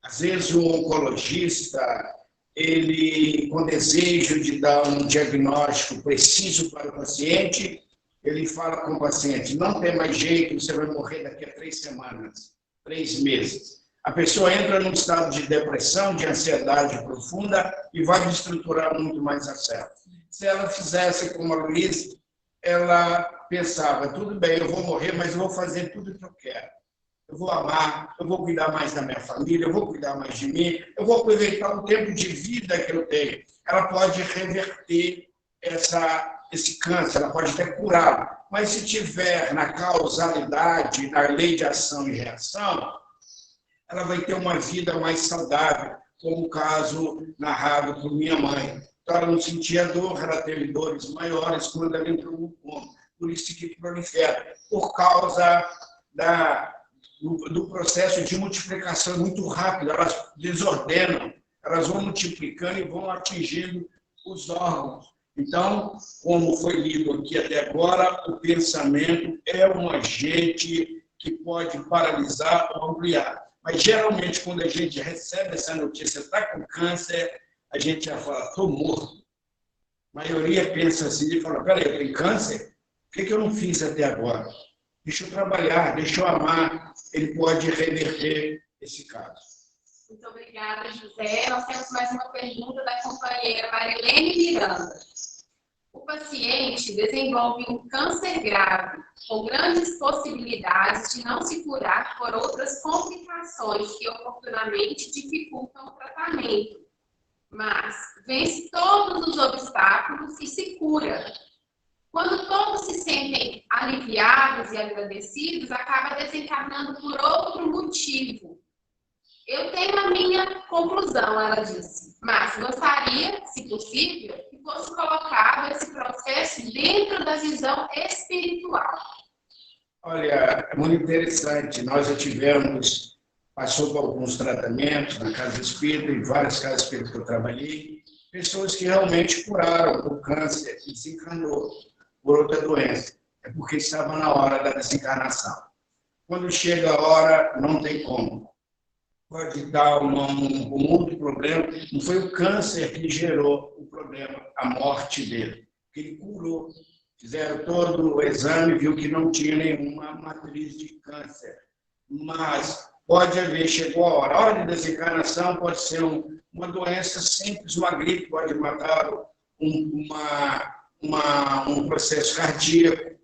às vezes o oncologista, ele, com desejo de dar um diagnóstico preciso para o paciente, ele fala com o paciente, não tem mais jeito, você vai morrer daqui a 3 semanas, 3 meses. A pessoa entra num estado de depressão, de ansiedade profunda e vai desestruturar muito mais a célula. Se ela fizesse como a Luísa, ela pensava, tudo bem, eu vou morrer, mas eu vou fazer tudo o que eu quero. Eu vou amar, eu vou cuidar mais da minha família, eu vou cuidar mais de mim, eu vou aproveitar o tempo de vida que eu tenho. Ela pode reverter esse câncer, ela pode até curá-lo. Mas se tiver na causalidade, na lei de ação e reação, ela vai ter uma vida mais saudável, como o caso narrado por minha mãe. Então, ela não sentia dor, ela teve dores maiores quando ela entrou no coma. Por isso que prolifera, por causa do processo de multiplicação muito rápido. Elas desordenam, elas vão multiplicando e vão atingindo os órgãos. Então, como foi lido aqui até agora, o pensamento é um agente que pode paralisar ou ampliar. Mas, geralmente, quando a gente recebe essa notícia, está com câncer, a gente já fala, estou morto. A maioria pensa assim, e fala, peraí, eu tenho câncer? O que eu não fiz até agora? Deixa eu trabalhar, deixa eu amar. Ele pode reverter esse caso. Muito obrigada, José. Nós temos mais uma pergunta da companheira Marilene Miranda. O paciente desenvolve um câncer grave, com grandes possibilidades de não se curar por outras complicações que oportunamente dificultam o tratamento, mas vence todos os obstáculos e se cura. Quando todos se sentem aliviados e agradecidos, acaba desencarnando por outro motivo. Eu tenho a minha conclusão, ela disse, mas gostaria, se possível, que fosse colocado esse processo dentro da visão espiritual. Olha, é muito interessante. Nós já passou por alguns tratamentos na Casa Espírita, em várias casas espíritas que eu trabalhei, pessoas que realmente curaram o câncer e desencarnou por outra doença. É porque estava na hora da desencarnação. Quando chega a hora, não tem como. Pode dar um outro problema. Não foi o câncer que gerou o problema, a morte dele. Ele curou. Fizeram todo o exame, viu que não tinha nenhuma matriz de câncer. Mas pode haver, chegou a hora. A hora de desencarnação pode ser uma doença simples, uma gripe, pode matar um processo cardíaco.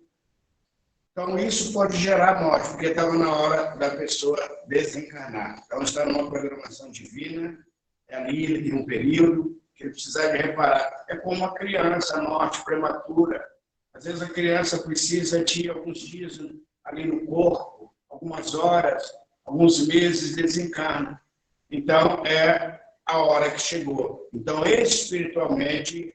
Então, isso pode gerar morte, porque estava na hora da pessoa desencarnar. Então, está numa programação divina, ali ele tem um período que ele precisa de reparar. É como uma criança, a morte prematura. Às vezes a criança precisa de alguns dias ali no corpo, algumas horas, alguns meses, desencarna. Então, é a hora que chegou. Então, espiritualmente,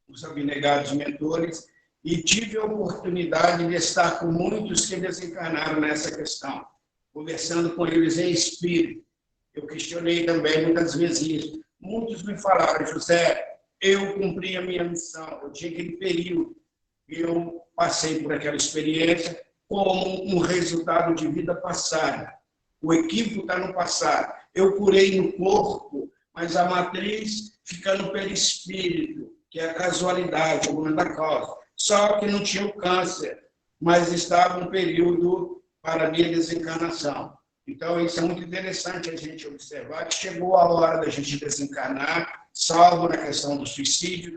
os abnegados mentores, e tive a oportunidade de estar com muitos que desencarnaram nessa questão, conversando com eles em espírito. Eu questionei também muitas vezes isso. Muitos me falaram, José, eu cumpri a minha missão, eu tinha aquele período, eu passei por aquela experiência como um resultado de vida passada. O equívoco está no passado. Eu curei no corpo, mas a matriz fica no perispírito, que é a casualidade, o momento da causa. Só que não tinha o câncer, mas estava um período para a minha desencarnação. Então, isso é muito interessante a gente observar, que chegou a hora da gente desencarnar, salvo na questão do suicídio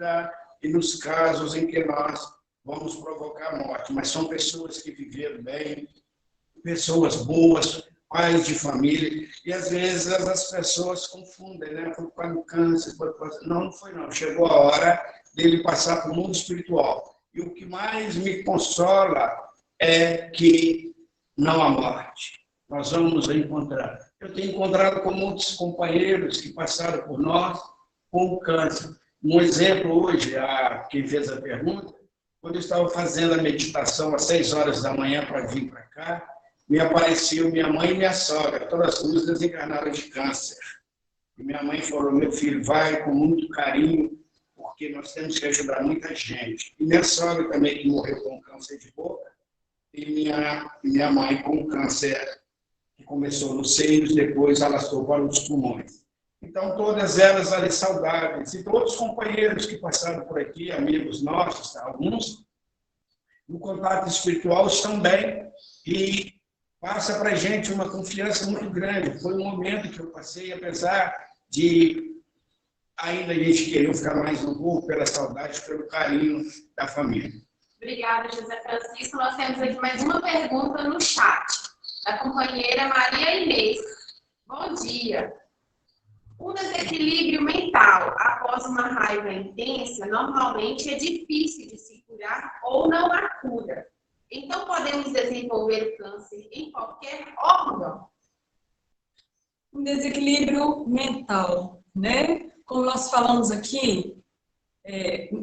e nos casos em que nós vamos provocar morte. Mas são pessoas que viveram bem, pessoas boas, pais de família, e às vezes as pessoas confundem, né? Foi por causa do câncer, não foi não. Chegou a hora dele passar para o mundo espiritual. E o que mais me consola é que não há morte. Nós vamos nos encontrar. Eu tenho encontrado com muitos companheiros que passaram por nós com câncer. Um exemplo hoje, quem fez a pergunta, quando eu estava fazendo a meditação às 6 horas da manhã para vir para cá, me apareceu minha mãe e minha sogra, todas as duas desencarnaram de câncer. E minha mãe falou, meu filho, vai com muito carinho, porque nós temos que ajudar muita gente. E minha sogra também, que morreu com câncer de boca, e minha mãe com câncer que começou nos seios, depois alastrou para os pulmões. Então, todas elas ali saudáveis. E todos os companheiros que passaram por aqui, amigos nossos, alguns, no contato espiritual estão bem e passa para a gente uma confiança muito grande. Foi um momento que eu passei, apesar de ainda a gente querer ficar mais no corpo, pela saudade, pelo carinho da família. Obrigada, José Francisco. Nós temos aqui mais uma pergunta no chat, da companheira Maria Inês. Bom dia. O desequilíbrio mental após uma raiva intensa normalmente é difícil de se curar ou não há cura. Então, podemos desenvolver o câncer em qualquer órgão? Um desequilíbrio mental, né? Como nós falamos aqui,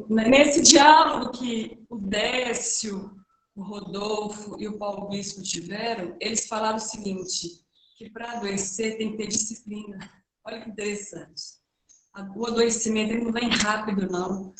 nesse diálogo que o Décio, o Rodolfo e o Paulo Bispo tiveram, eles falaram o seguinte, que para adoecer tem que ter disciplina. Olha que interessante. O adoecimento ele não vem rápido, não.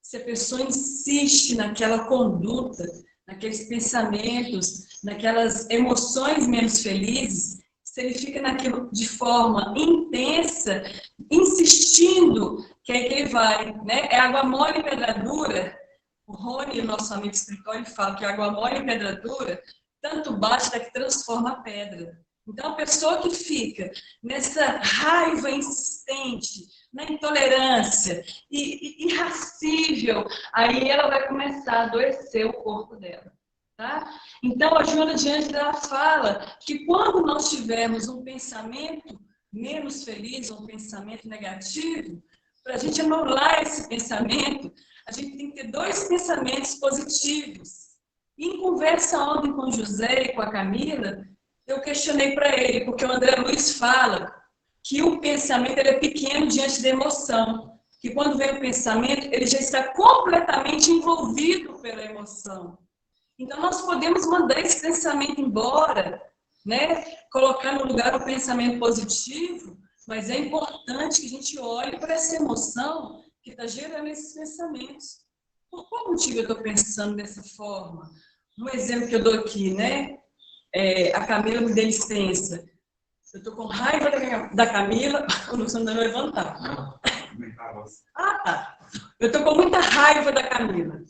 Se a pessoa insiste naquela conduta, naqueles pensamentos, naquelas emoções menos felizes, se ele fica naquilo de forma intensa, insistindo, que é que ele vai, né? É água mole e pedra dura. O Rony, o nosso amigo espiritual, ele fala que água mole e pedra dura, tanto basta que transforma a pedra. Então, a pessoa que fica nessa raiva insistente, na intolerância, irracível, aí ela vai começar a adoecer o corpo dela. Tá? Então, a Joana de Ângeles ela fala que quando nós tivermos um pensamento menos feliz, um pensamento negativo, para a gente anular esse pensamento, a gente tem que ter 2 pensamentos positivos. E em conversa ontem com o José e com a Camila, eu questionei para ele, porque o André Luiz fala que o pensamento ele é pequeno diante da emoção, que quando vem o pensamento, ele já está completamente envolvido pela emoção. Então, nós podemos mandar esse pensamento embora, né? Colocar no lugar o pensamento positivo, mas é importante que a gente olhe para essa emoção que está gerando esses pensamentos. Por qual motivo eu estou pensando dessa forma? Um exemplo que eu dou aqui, né? A Camila me deu licença. Eu estou com raiva da Camila, o Luciano não levantar. Tá. Eu estou com muita raiva da Camila.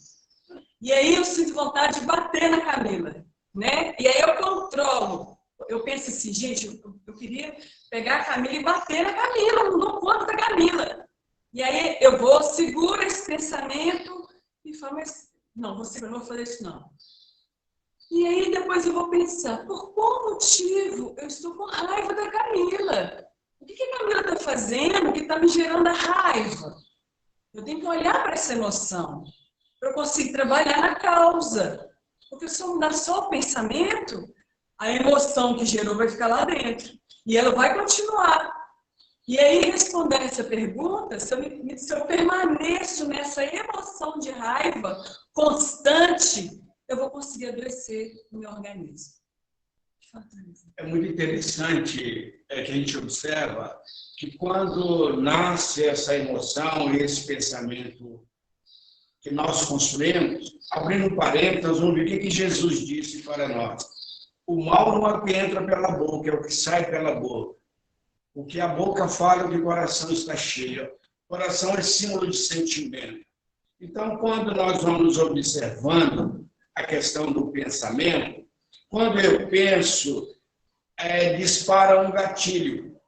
E aí eu sinto vontade de bater na Camila, né? E aí eu controlo. Eu penso assim, gente, eu queria pegar a Camila e bater na Camila, não dou conta da Camila. E aí eu vou, seguro esse pensamento e falo, mas não, não vou fazer isso não. E aí depois eu vou pensar, por qual motivo eu estou com raiva da Camila? O que a Camila está fazendo que está me gerando a raiva? Eu tenho que olhar para essa emoção, para eu conseguir trabalhar na causa. Porque se eu mudar só o pensamento, a emoção que gerou vai ficar lá dentro. E ela vai continuar. E aí, respondendo essa pergunta, se eu permaneço nessa emoção de raiva constante, eu vou conseguir adoecer o meu organismo. É muito interessante que a gente observa que quando nasce essa emoção e esse pensamento que nós construímos, abrindo um parênteses, vamos ver o que Jesus disse para nós. O mal não é o que entra pela boca, é o que sai pela boca. O que a boca fala é o que o coração está cheio. O coração é símbolo de sentimento. Então, quando nós vamos observando a questão do pensamento, quando eu penso, dispara um gatilho.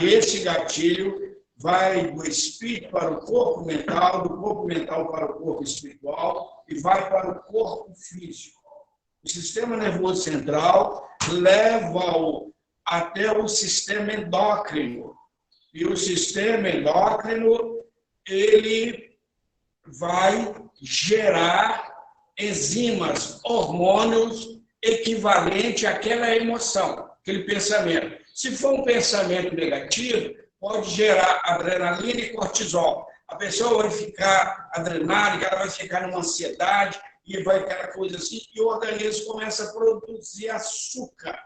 E esse gatilho vai do espírito para o corpo mental, do corpo mental para o corpo espiritual e vai para o corpo físico. O sistema nervoso central leva-o até o sistema endócrino. E o sistema endócrino, ele vai gerar enzimas, hormônios equivalente àquela emoção, aquele pensamento. Se for um pensamento negativo, pode gerar adrenalina e cortisol. A pessoa vai ficar adrenalina, ela vai ficar numa ansiedade, e vai aquela coisa assim, e o organismo começa a produzir açúcar.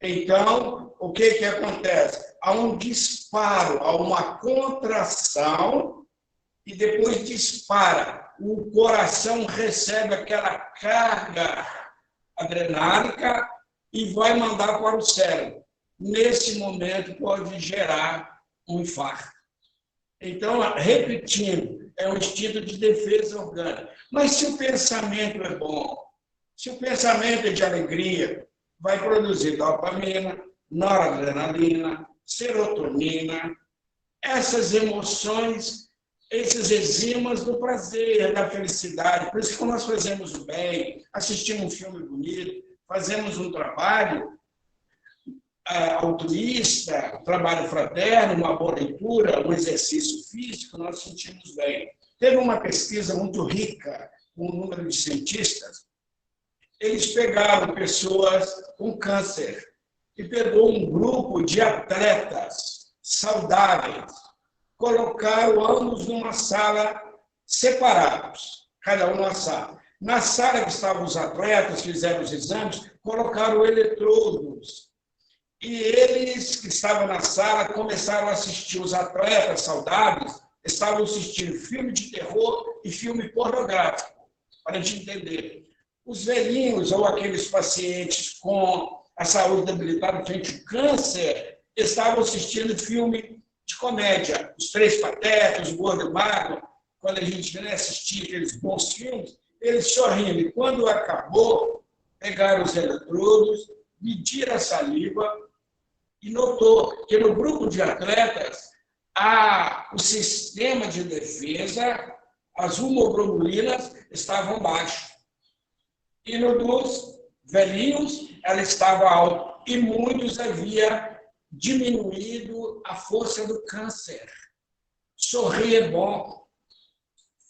Então, o que acontece? Há um disparo, há uma contração, e depois dispara. O coração recebe aquela carga adrenálnica e vai mandar para o cérebro. Nesse momento, pode gerar um infarto. Então, repetindo, é um instinto de defesa orgânica. Mas se o pensamento é bom, se o pensamento é de alegria, vai produzir dopamina, noradrenalina, serotonina, essas emoções, esses enzimas do prazer, da felicidade. Por isso que quando nós fazemos o bem, assistimos um filme bonito, fazemos um trabalho altruísta, um trabalho fraterno, uma boa leitura, um exercício físico, nós sentimos bem. Teve uma pesquisa muito rica, com um número de cientistas. Eles pegaram pessoas com câncer e pegou um grupo de atletas saudáveis, colocaram ambos numa sala separados, cada um numa sala. Na sala que estavam os atletas, fizeram os exames, colocaram eletrodos. E eles que estavam na sala começaram a assistir, os atletas saudáveis estavam assistindo filme de terror e filme pornográfico, para a gente entender. Os velhinhos ou aqueles pacientes com a saúde debilitada frente ao câncer estavam assistindo filme de comédia, Os Três Patetas, O Gordo e Magro. Quando a gente assistia aqueles bons filmes, eles sorrindo. E quando acabou, pegaram os eletrodos, mediram a saliva e notou que no grupo de atletas o sistema de defesa, as hemoglobulinas estavam baixas. E no dos velhinhos, ela estava alta. E muitos havia diminuído a força do câncer. Sorrir é bom.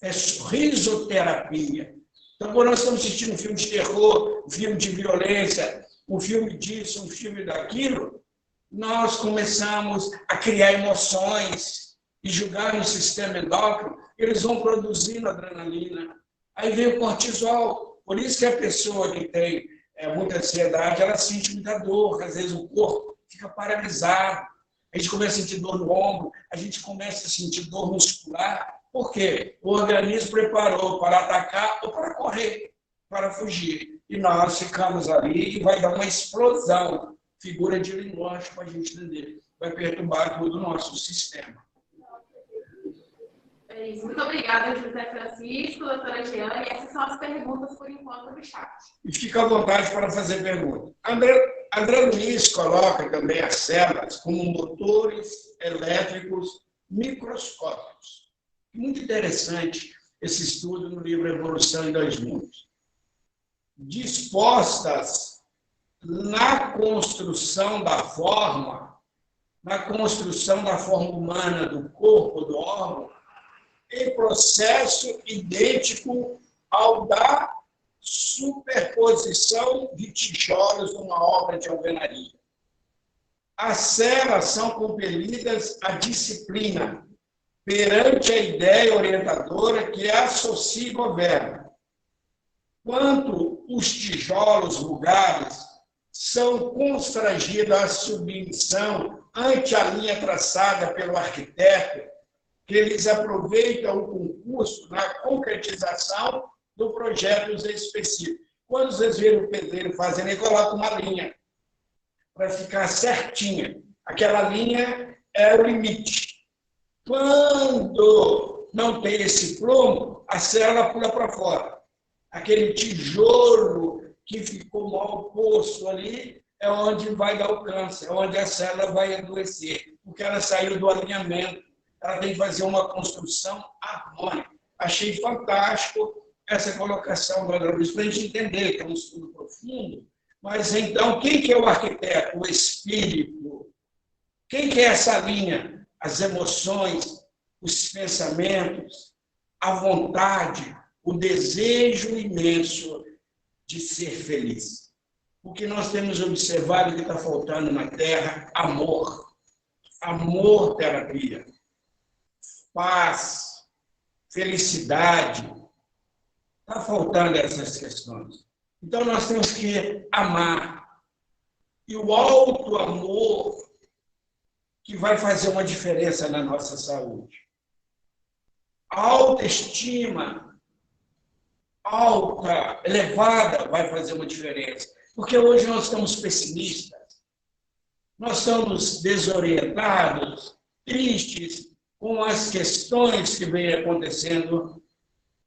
É risoterapia. Então, quando nós estamos assistindo um filme de terror, um filme de violência, um filme disso, um filme daquilo, nós começamos a criar emoções e julgar no sistema endócrino, eles vão produzindo adrenalina. Aí vem o cortisol. Por isso que a pessoa que tem muita ansiedade, ela sente muita dor, às vezes o corpo fica paralisado, a gente começa a sentir dor no ombro, a gente começa a sentir dor muscular. Por quê? O organismo preparou para atacar ou para correr, para fugir. E nós ficamos ali e vai dar uma explosão, figura de linguagem para a gente entender. Vai perturbar todo o nosso sistema. É isso. Muito obrigada, José Francisco, doutora Jeane. Essas são as perguntas por enquanto do chat. E fica à vontade para fazer perguntas. André Luiz coloca também as células como motores elétricos microscópicos. Muito interessante esse estudo no livro Evolução em Dois Mundos. Dispostas na construção da forma humana, do corpo, do órgão, em processo idêntico ao da superposição de tijolos numa obra de alvenaria. As células são compelidas à disciplina perante a ideia orientadora que associa e governa. Quanto os tijolos vulgares são constrangidos à submissão ante a linha traçada pelo arquiteto, que eles aproveitam o concurso na concretização do projeto específico. Quando vocês viram o pedreiro fazendo, ele coloca uma linha para ficar certinha. Aquela linha é o limite. Quando não tem esse prumo, a célula pula para fora. Aquele tijolo que ficou mal posto ali é onde vai dar o câncer, é onde a célula vai adoecer, porque ela saiu do alinhamento. Ela tem que fazer uma construção harmônica. Achei fantástico essa colocação do André Luiz, para a gente entender que é um estudo profundo. Mas, então, quem que é o arquiteto? O espírito. Quem que é essa linha? As emoções, os pensamentos. a vontade, o desejo imenso de ser feliz. O que nós temos observado que está faltando na Terra, amor. Amor, terapia. Paz, felicidade. Está faltando essas questões. Então, nós temos que amar. E o alto amor que vai fazer uma diferença na nossa saúde. A autoestima alta, elevada, vai fazer uma diferença. Porque hoje nós estamos pessimistas, nós estamos desorientados, tristes com as questões que vêm acontecendo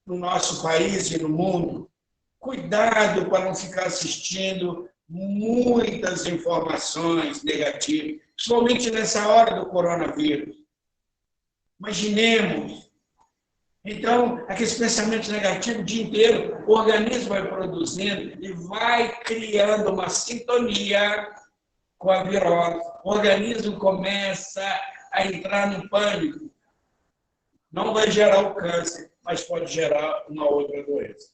no nosso país e no mundo. Cuidado para não ficar assistindo muitas informações negativas, principalmente nessa hora do coronavírus. Imaginemos. Então, aqueles pensamentos negativos o dia inteiro, o organismo vai produzindo e vai criando uma sintonia com a virose. O organismo começa a entrar no pânico. Não vai gerar o câncer, mas pode gerar uma outra doença.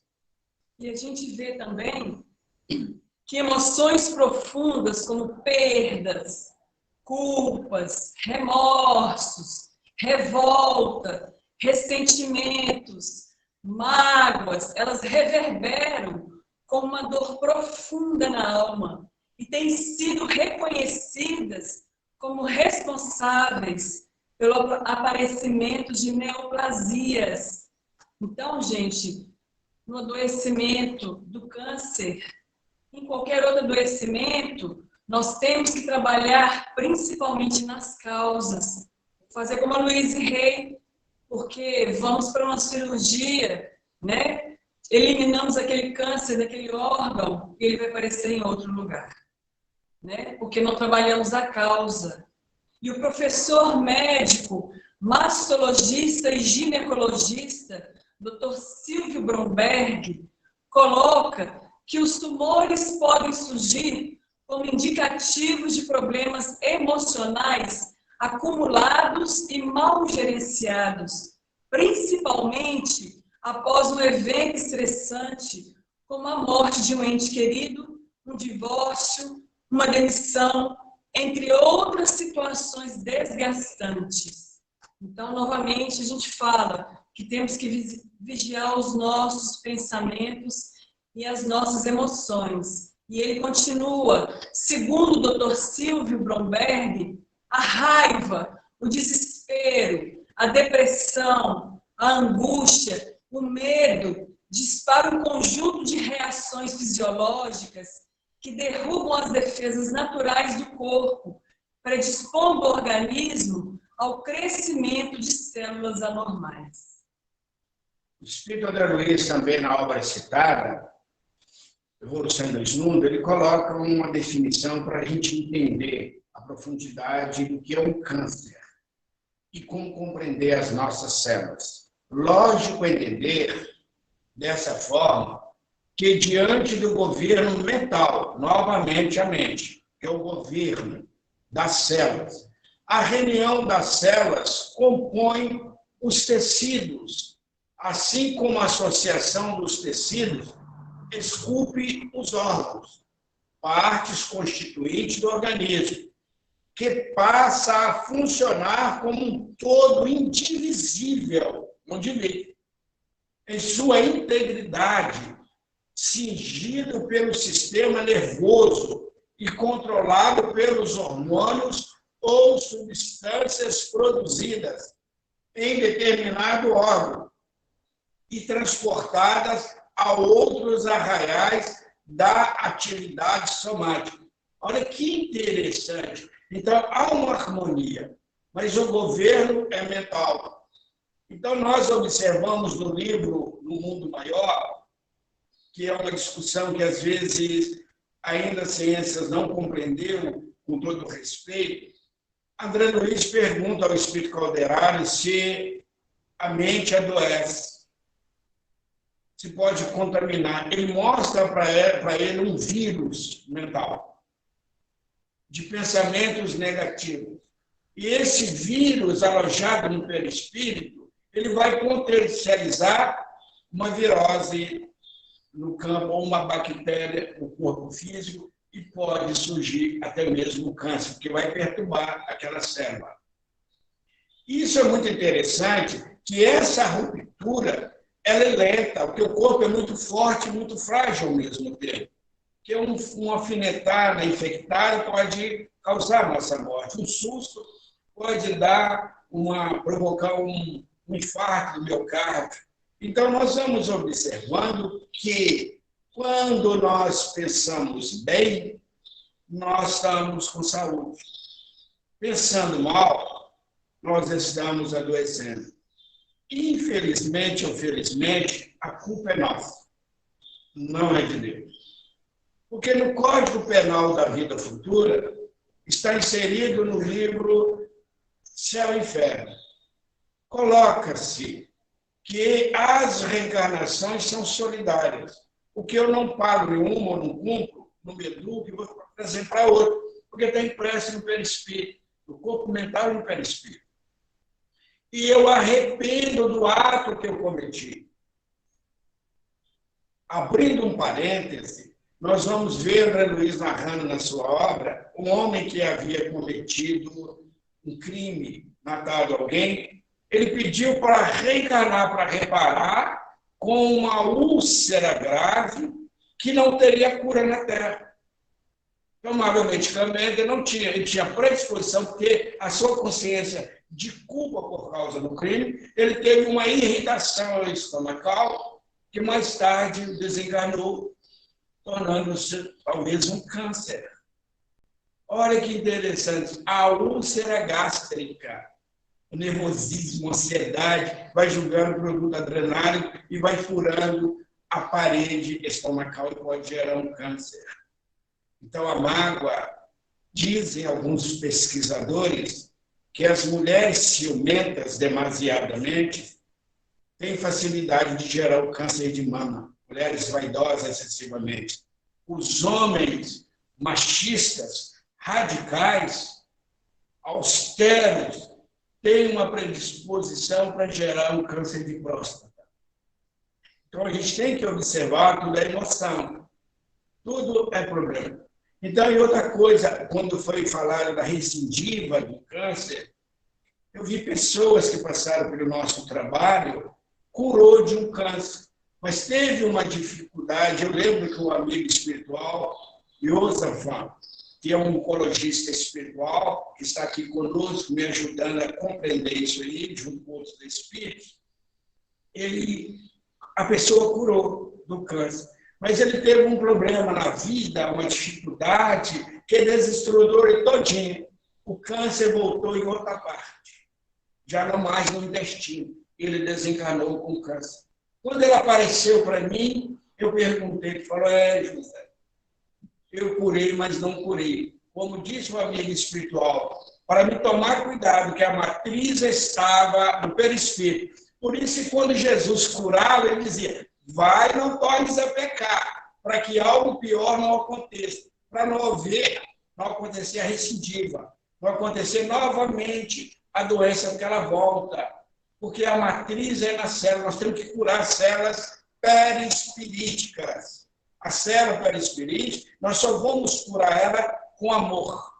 E a gente vê também que emoções profundas como perdas, culpas, remorsos, revolta, ressentimentos, mágoas, elas reverberam com uma dor profunda na alma e têm sido reconhecidas como responsáveis pelo aparecimento de neoplasias. Então, gente, no adoecimento do câncer, em qualquer outro adoecimento, nós temos que trabalhar principalmente nas causas. Fazer como a Louise Hay, porque vamos para uma cirurgia, né? Eliminamos aquele câncer daquele órgão e ele vai aparecer em outro lugar, né? Porque não trabalhamos a causa. E o professor médico, mastologista e ginecologista, Dr. Silvio Bromberg, coloca que os tumores podem surgir como indicativos de problemas emocionais acumulados e mal gerenciados, principalmente após um evento estressante, como a morte de um ente querido, um divórcio, uma demissão, entre outras situações desgastantes. Então, novamente, a gente fala que temos que vigiar os nossos pensamentos e as nossas emoções. E ele continua, segundo o Dr. Silvio Bromberg, a raiva, o desespero, a depressão, a angústia, o medo disparam um conjunto de reações fisiológicas que derrubam as defesas naturais do corpo, predispondo o organismo ao crescimento de células anormais. O espírito André Luiz, também na obra citada, Evolução do Mundo, ele coloca uma definição para a gente entender a profundidade do que é um câncer e como compreender as nossas células. Lógico entender dessa forma que diante do governo mental, novamente a mente, que é o governo das células, a reunião das células compõe os tecidos, assim como a associação dos tecidos esculpe os órgãos, partes constituintes do organismo, que passa a funcionar como um todo indivisível, em sua integridade, cingido pelo sistema nervoso e controlado pelos hormônios ou substâncias produzidas em determinado órgão e transportadas a outros arraiais da atividade somática. Olha que interessante. Então, há uma harmonia, mas o governo é mental. Então, nós observamos no livro No Mundo Maior, que é uma discussão que, às vezes, ainda as ciências não compreenderam com todo respeito. André Luiz pergunta ao espírito Calderaro se a mente adoece, se pode contaminar. Ele mostra para ele um vírus mental de pensamentos negativos. E esse vírus alojado no perispírito, ele vai potencializar uma virose no campo, ou uma bactéria no corpo físico, e pode surgir até mesmo o câncer, que vai perturbar aquela célula. Isso é muito interessante, que essa ruptura ela é lenta, porque o corpo é muito forte e muito frágil ao mesmo tempo. Que uma alfinetada infectada pode causar nossa morte. Um susto pode provocar um infarto do miocárdio. Então, nós vamos observando que, quando nós pensamos bem, nós estamos com saúde. Pensando mal, nós estamos adoecendo. Infelizmente ou felizmente, a culpa é nossa, não é de Deus. Porque no Código Penal da Vida Futura está inserido no livro Céu e Inferno. Coloca-se que as reencarnações são solidárias. O que eu não pago em uma ou não cumpro, no medruque, vou trazer para outro, porque está impresso no perispírito, no corpo mental e no perispírito. E eu arrependo do ato que eu cometi. Abrindo um parêntese, nós vamos ver André Luiz narrando na sua obra um homem que havia cometido um crime, matado alguém. Ele pediu para reencarnar, para reparar, com uma úlcera grave que não teria cura na Terra. Tomava medicamento, ele tinha predisposição, porque a sua consciência de culpa por causa do crime, ele teve uma irritação estomacal que mais tarde desencadeou, tornando-se talvez um câncer. Olha que interessante, a úlcera gástrica, o nervosismo, a ansiedade, vai julgando o produto adrenal e vai furando a parede estomacal e pode gerar um câncer. Então, a mágoa, dizem alguns pesquisadores, que as mulheres ciumentas demasiadamente têm facilidade de gerar o câncer de mama, mulheres vaidosas excessivamente. Os homens machistas, radicais, austeros, têm uma predisposição para gerar um câncer de próstata. Então, a gente tem que observar tudo é emoção. Tudo é problema. Então, e outra coisa, quando foi falado da recidiva do câncer, eu vi pessoas que passaram pelo nosso trabalho, curou de um câncer, mas teve uma dificuldade. Eu lembro que um amigo espiritual, Yosafat, que é um oncologista espiritual, que está aqui conosco, me ajudando a compreender isso aí, junto com outros espíritos, a pessoa curou do câncer. Mas ele teve um problema na vida, uma dificuldade, que desestruturou ele todinho. O câncer voltou em outra parte, já não mais no intestino. Ele desencanou com câncer. Quando ele apareceu para mim, eu perguntei, ele falou, José, eu curei, mas não curei. Como disse o amigo espiritual, para me tomar cuidado, que a matriz estava no perispírito. Por isso, quando Jesus curava, ele dizia, vai, não tornes a pecar, para que algo pior não aconteça, para não acontecer a recidiva, não acontecer novamente a doença que ela volta, porque a matriz é na célula, nós temos que curar as células perispiríticas. A célula perispirítica, nós só vamos curar ela com amor.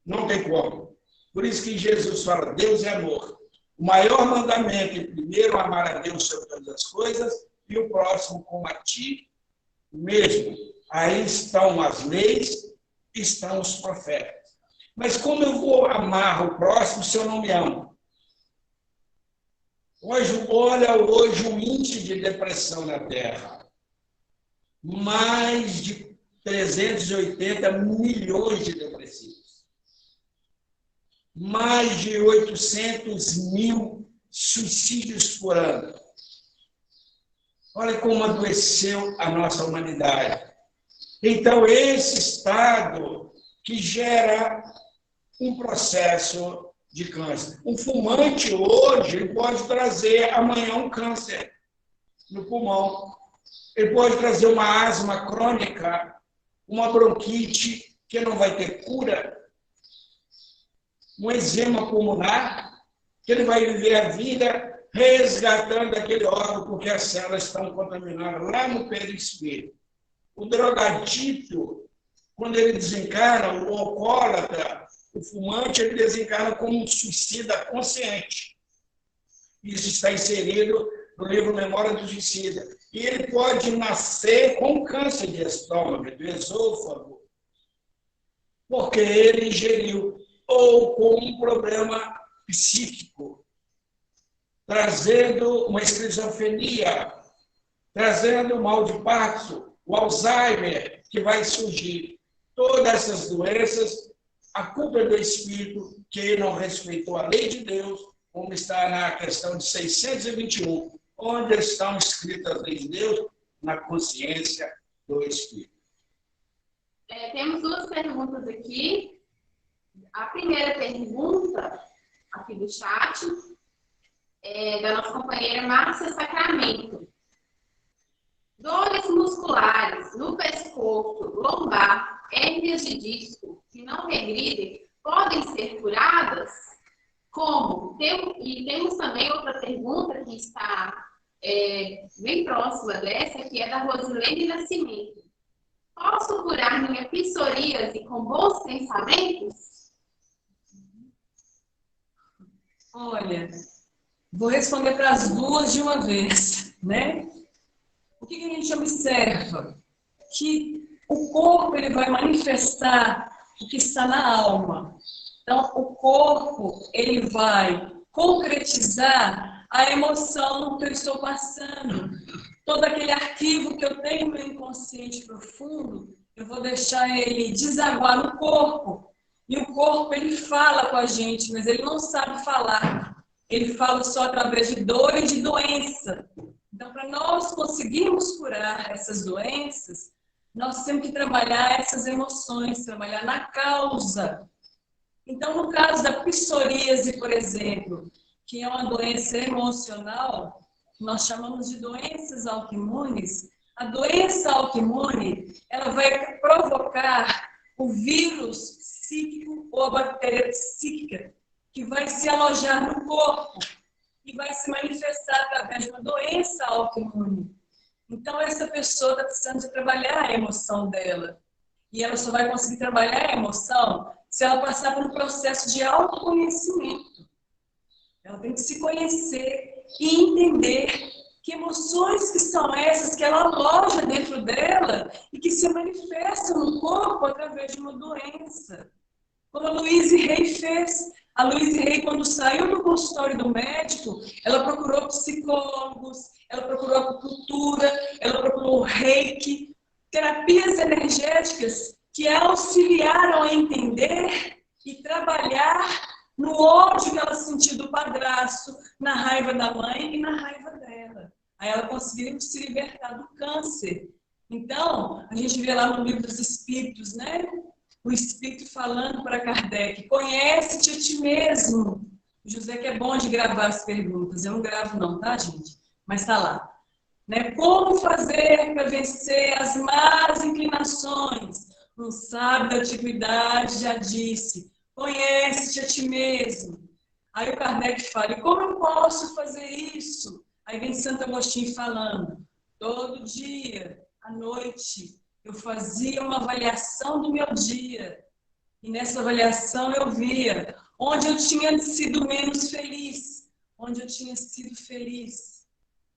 Não tem como. Por isso que Jesus fala, Deus é amor. O maior mandamento é primeiro amar a Deus sobre todas as coisas e o próximo como a ti mesmo. Aí estão as leis, estão os profetas. Mas como eu vou amar o próximo se eu não me amo? Olha hoje o índice de depressão na Terra. Mais de 380 milhões de depressivos. Mais de 800 mil suicídios por ano. Olha como adoeceu a nossa humanidade. Então, esse estado que gera um processo de câncer. Um fumante hoje ele pode trazer amanhã um câncer no pulmão. Ele pode trazer uma asma crônica, uma bronquite que não vai ter cura, um eczema pulmonar, que ele vai viver a vida resgatando aquele órgão, porque as células estão contaminadas lá no perispírito. O drogadito, quando ele desencarna, o alcoólatra, o fumante, ele desencarna como um suicida consciente. Isso está inserido no livro Memória do Suicida. E ele pode nascer com câncer de estômago, do esôfago, porque ele ingeriu, ou com um problema psíquico, trazendo uma esquizofrenia, trazendo o mal de Parkinson, o Alzheimer, que vai surgir. Todas essas doenças, a culpa é do espírito, que não respeitou a lei de Deus, como está na questão de 621, onde estão escritas as leis de Deus, na consciência do espírito. Temos duas perguntas aqui. A primeira pergunta, aqui do chat, é da nossa companheira Márcia Sacramento. Dores musculares no pescoço, lombar, hérnias de disco que não regridem, podem ser curadas? Como? E temos também outra pergunta que está bem próxima dessa, que é da Rosilene Nascimento. Posso curar minha psoríase com bons pensamentos? Olha, vou responder para as duas de uma vez, né? O que a gente observa? Que o corpo ele vai manifestar o que está na alma. Então, o corpo ele vai concretizar a emoção que eu estou passando. Todo aquele arquivo que eu tenho no meu inconsciente profundo, eu vou deixar ele desaguar no corpo. E o corpo ele fala com a gente, mas ele não sabe falar. Ele fala só através de dor e de doença. Então, para nós conseguirmos curar essas doenças, nós temos que trabalhar essas emoções, trabalhar na causa. Então, no caso da psoríase, por exemplo, que é uma doença emocional, nós chamamos de doenças autoimunes. A doença autoimune, ela vai provocar o vírus psíquico ou a bactéria psíquica, que vai se alojar no corpo e vai se manifestar através de uma doença autoimune. Então, essa pessoa está precisando de trabalhar a emoção dela. E ela só vai conseguir trabalhar a emoção se ela passar por um processo de autoconhecimento. Ela tem que se conhecer e entender que emoções que são essas que ela aloja dentro dela e que se manifestam no corpo através de uma doença. Como a Louise Hay fez. A Louise Hay, quando saiu do consultório do médico, ela procurou psicólogos, ela procurou acupuntura, ela procurou reiki, terapias energéticas que a auxiliaram a entender e trabalhar no ódio que ela sentiu do padrasto, na raiva da mãe e na raiva dela. Aí ela conseguiu se libertar do câncer. Então, a gente vê lá no Livro dos Espíritos, né? O Espírito falando para Kardec, conhece-te a ti mesmo. O José que é bom de gravar as perguntas, eu não gravo não, tá, gente? Mas tá lá. Né? Como fazer para vencer as más inclinações? Um sábio da antiguidade já disse, conhece-te a ti mesmo. Aí o Kardec fala, e como eu posso fazer isso? Aí vem Santo Agostinho falando, todo dia, à noite, eu fazia uma avaliação do meu dia. E nessa avaliação eu via onde eu tinha sido menos feliz, onde eu tinha sido feliz.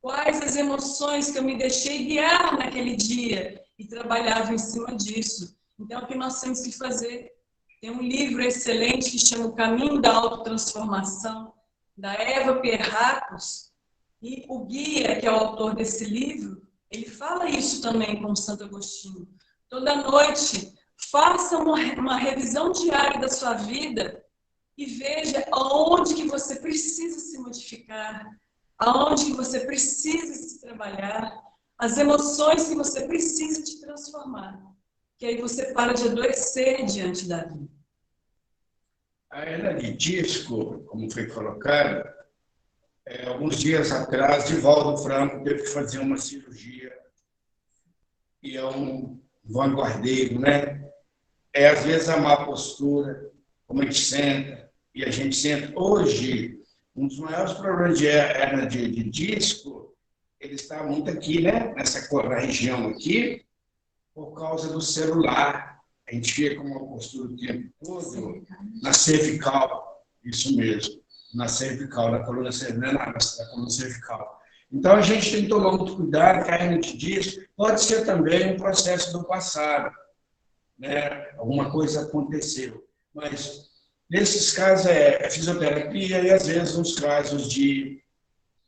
Quais as emoções que eu me deixei guiar naquele dia e trabalhava em cima disso. Então, o que nós temos que fazer? Tem um livro excelente que chama O Caminho da Autotransformação, da Eva Pierracos, e o guia, que é o autor desse livro, ele fala isso também com Santo Agostinho. Toda noite, faça uma revisão diária da sua vida e veja aonde que você precisa se modificar, aonde que você precisa se trabalhar, as emoções que você precisa te transformar. Que aí você para de adoecer diante da vida. A hernia de disco, como foi colocado, alguns dias atrás, Divaldo Franco teve que fazer uma cirurgia. E é um vanguardeiro, né? Às vezes, a má postura, como a gente senta, e a gente senta. Hoje, Um dos maiores problemas de hernia de disco, ele está muito aqui, né? Na região aqui, por causa do celular. A gente fica com uma postura o tempo todo na cervical, isso mesmo, na cervical, na coluna cervical. Então, a gente tem que tomar muito cuidado, que a hernia de disco pode ser também um processo do passado, né? Alguma coisa aconteceu. Mas, nesses casos, é fisioterapia e, às vezes, uns casos de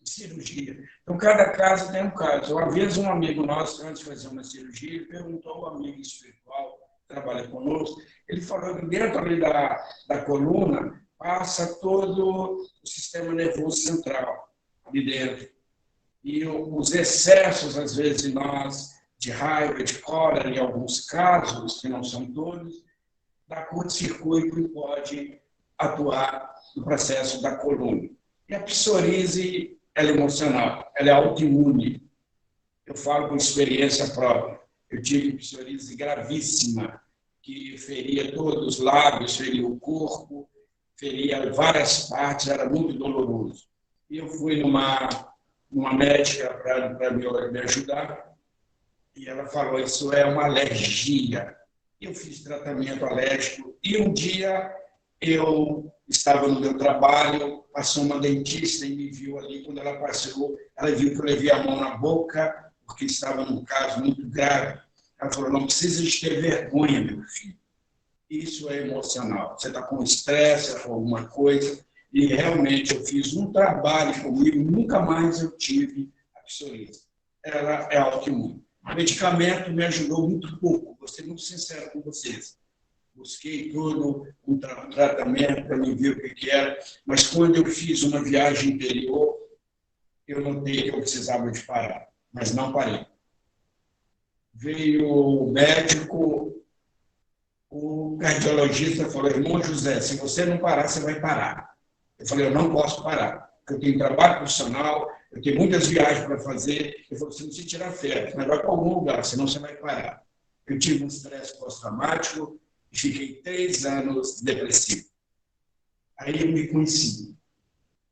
cirurgia. Então, cada caso tem um caso. Uma vez, um amigo nosso, antes de fazer uma cirurgia, perguntou ao amigo espiritual que trabalha conosco, ele falou que dentro ali da coluna passa todo o sistema nervoso central, ali dentro. E os excessos, às vezes, de nós, de raiva, de cólera, em alguns casos, que não são todos, dá curto-circuito e pode atuar no processo da coluna. E a psoríase, ela é emocional, ela é autoimune. Eu falo com experiência própria. Eu tive psoríase gravíssima, que feria todos os lábios, feria o corpo, feria várias partes, era muito doloroso. E eu fui numa médica para me ajudar, e ela falou, isso é uma alergia. Eu fiz tratamento alérgico, e um dia eu estava no meu trabalho, passou uma dentista e me viu ali, quando ela passou, ela viu que eu levei a mão na boca, porque estava num caso muito grave. Ela falou, não precisa de ter vergonha, meu filho. Isso é emocional. Você está com estresse, com alguma coisa, e realmente eu fiz um trabalho comigo, nunca mais eu tive a psoríase. Ela é autoimune. O medicamento me ajudou muito pouco, vou ser muito sincero com vocês. Busquei todo um tratamento para me ver o que era, mas quando eu fiz uma viagem interior, eu notei que eu precisava de parar, mas não parei. Veio o médico, o cardiologista falou, irmão José, se você não parar, você vai parar. Eu falei, eu não posso parar, porque eu tenho trabalho profissional, eu tenho muitas viagens para fazer. Ele falou, você não precisa tirar férias, mas vai para algum lugar, senão você vai parar. Eu tive um estresse pós-traumático e fiquei 3 anos depressivo. Aí eu me conheci.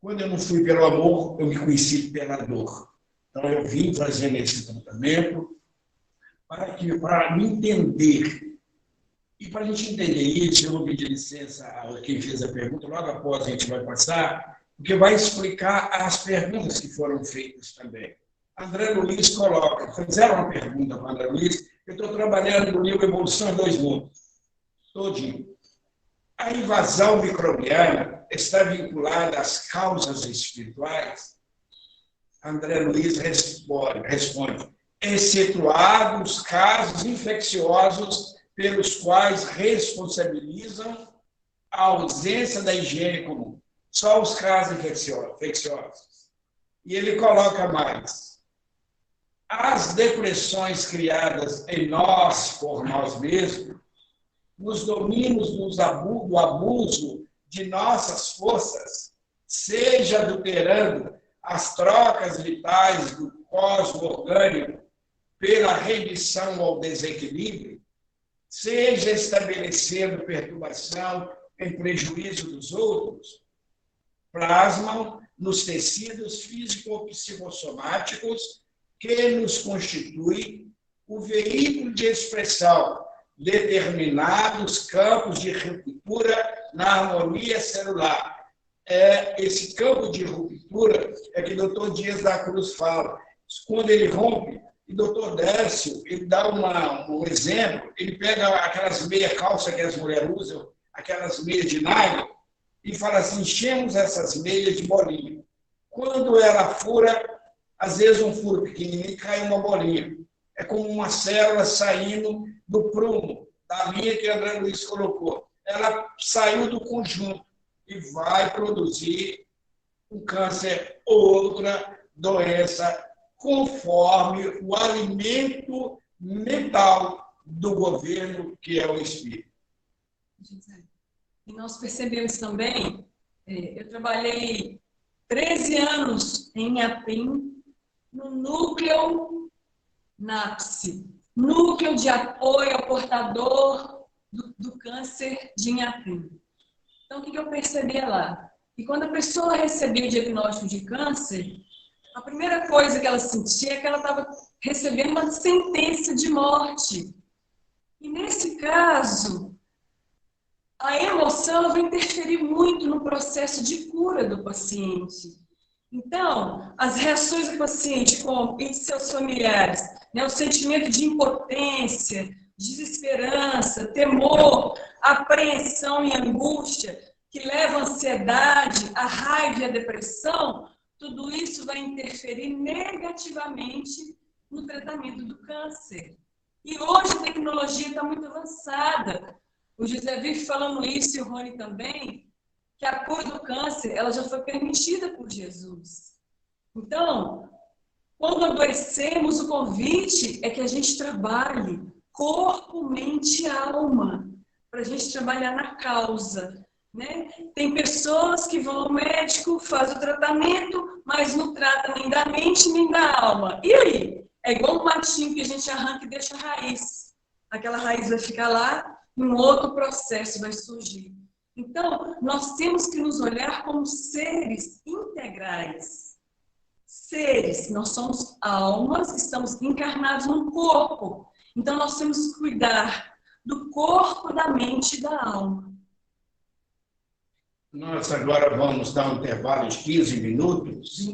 Quando eu não fui pelo amor, eu me conheci pela dor. Então eu vim fazendo esse tratamento para me entender. E para a gente entender isso, eu vou pedir licença a quem fez a pergunta, logo após a gente vai passar, porque vai explicar as perguntas que foram feitas também. André Luiz coloca, fizeram uma pergunta para André Luiz, eu estou trabalhando no livro Evolução em 2 Mundos, todinho. A invasão microbiana está vinculada às causas espirituais? André Luiz responde, excetuados casos infecciosos pelos quais responsabilizam a ausência da higiene comum. Só os casos infecciosos. E ele coloca mais. As depressões criadas em nós, por nós mesmos, nos domínios do abuso de nossas forças, seja adulterando as trocas vitais do cosmo orgânico pela rendição ao desequilíbrio, seja estabelecendo perturbação em prejuízo dos outros, plasmam nos tecidos físico-psicossomáticos que nos constituem o veículo de expressão determinados campos de ruptura na harmonia celular. Esse campo de ruptura é que o Dr. Dias da Cruz fala. Quando ele rompe, e o Dr. Décio, ele dá um exemplo, ele pega aquelas meias calças que as mulheres usam, aquelas meias de nylon, e fala assim, enchemos essas meias de bolinha. Quando ela fura, às vezes um furo pequenininho, cai uma bolinha. É como uma célula saindo do prumo, da linha que André Luiz colocou. Ela saiu do conjunto e vai produzir um câncer ou outra doença, conforme o alimento mental do governo, que é o espírito. E nós percebemos também, eu trabalhei 13 anos em Inhapim, no núcleo NAPSE, núcleo de apoio ao portador do câncer de Inhapim. Então, o que eu percebia lá? E quando a pessoa recebia o diagnóstico de câncer, a primeira coisa que ela sentia é que ela estava recebendo uma sentença de morte. E nesse caso, a emoção vai interferir muito no processo de cura do paciente. Então, as reações do paciente com e seus familiares, né, o sentimento de impotência, desesperança, temor, apreensão e angústia, que leva à ansiedade, à raiva e à depressão, tudo isso vai interferir negativamente no tratamento do câncer. E hoje a tecnologia está muito avançada. O José vive falando isso e o Rony também, que a cura do câncer ela já foi permitida por Jesus. Então, quando adoecemos, o convite é que a gente trabalhe corpo, mente e alma, para a gente trabalhar na causa. Né? Tem pessoas que vão ao médico, fazem o tratamento, mas não tratam nem da mente nem da alma. E aí? É igual um matinho que a gente arranca e deixa a raiz. Aquela raiz vai ficar lá, e um outro processo vai surgir. Então, nós temos que nos olhar como seres integrais. Seres, nós somos almas, estamos encarnados num corpo. Então, nós temos que cuidar do corpo, da mente e da alma. Nós agora vamos dar um intervalo de 15 minutos.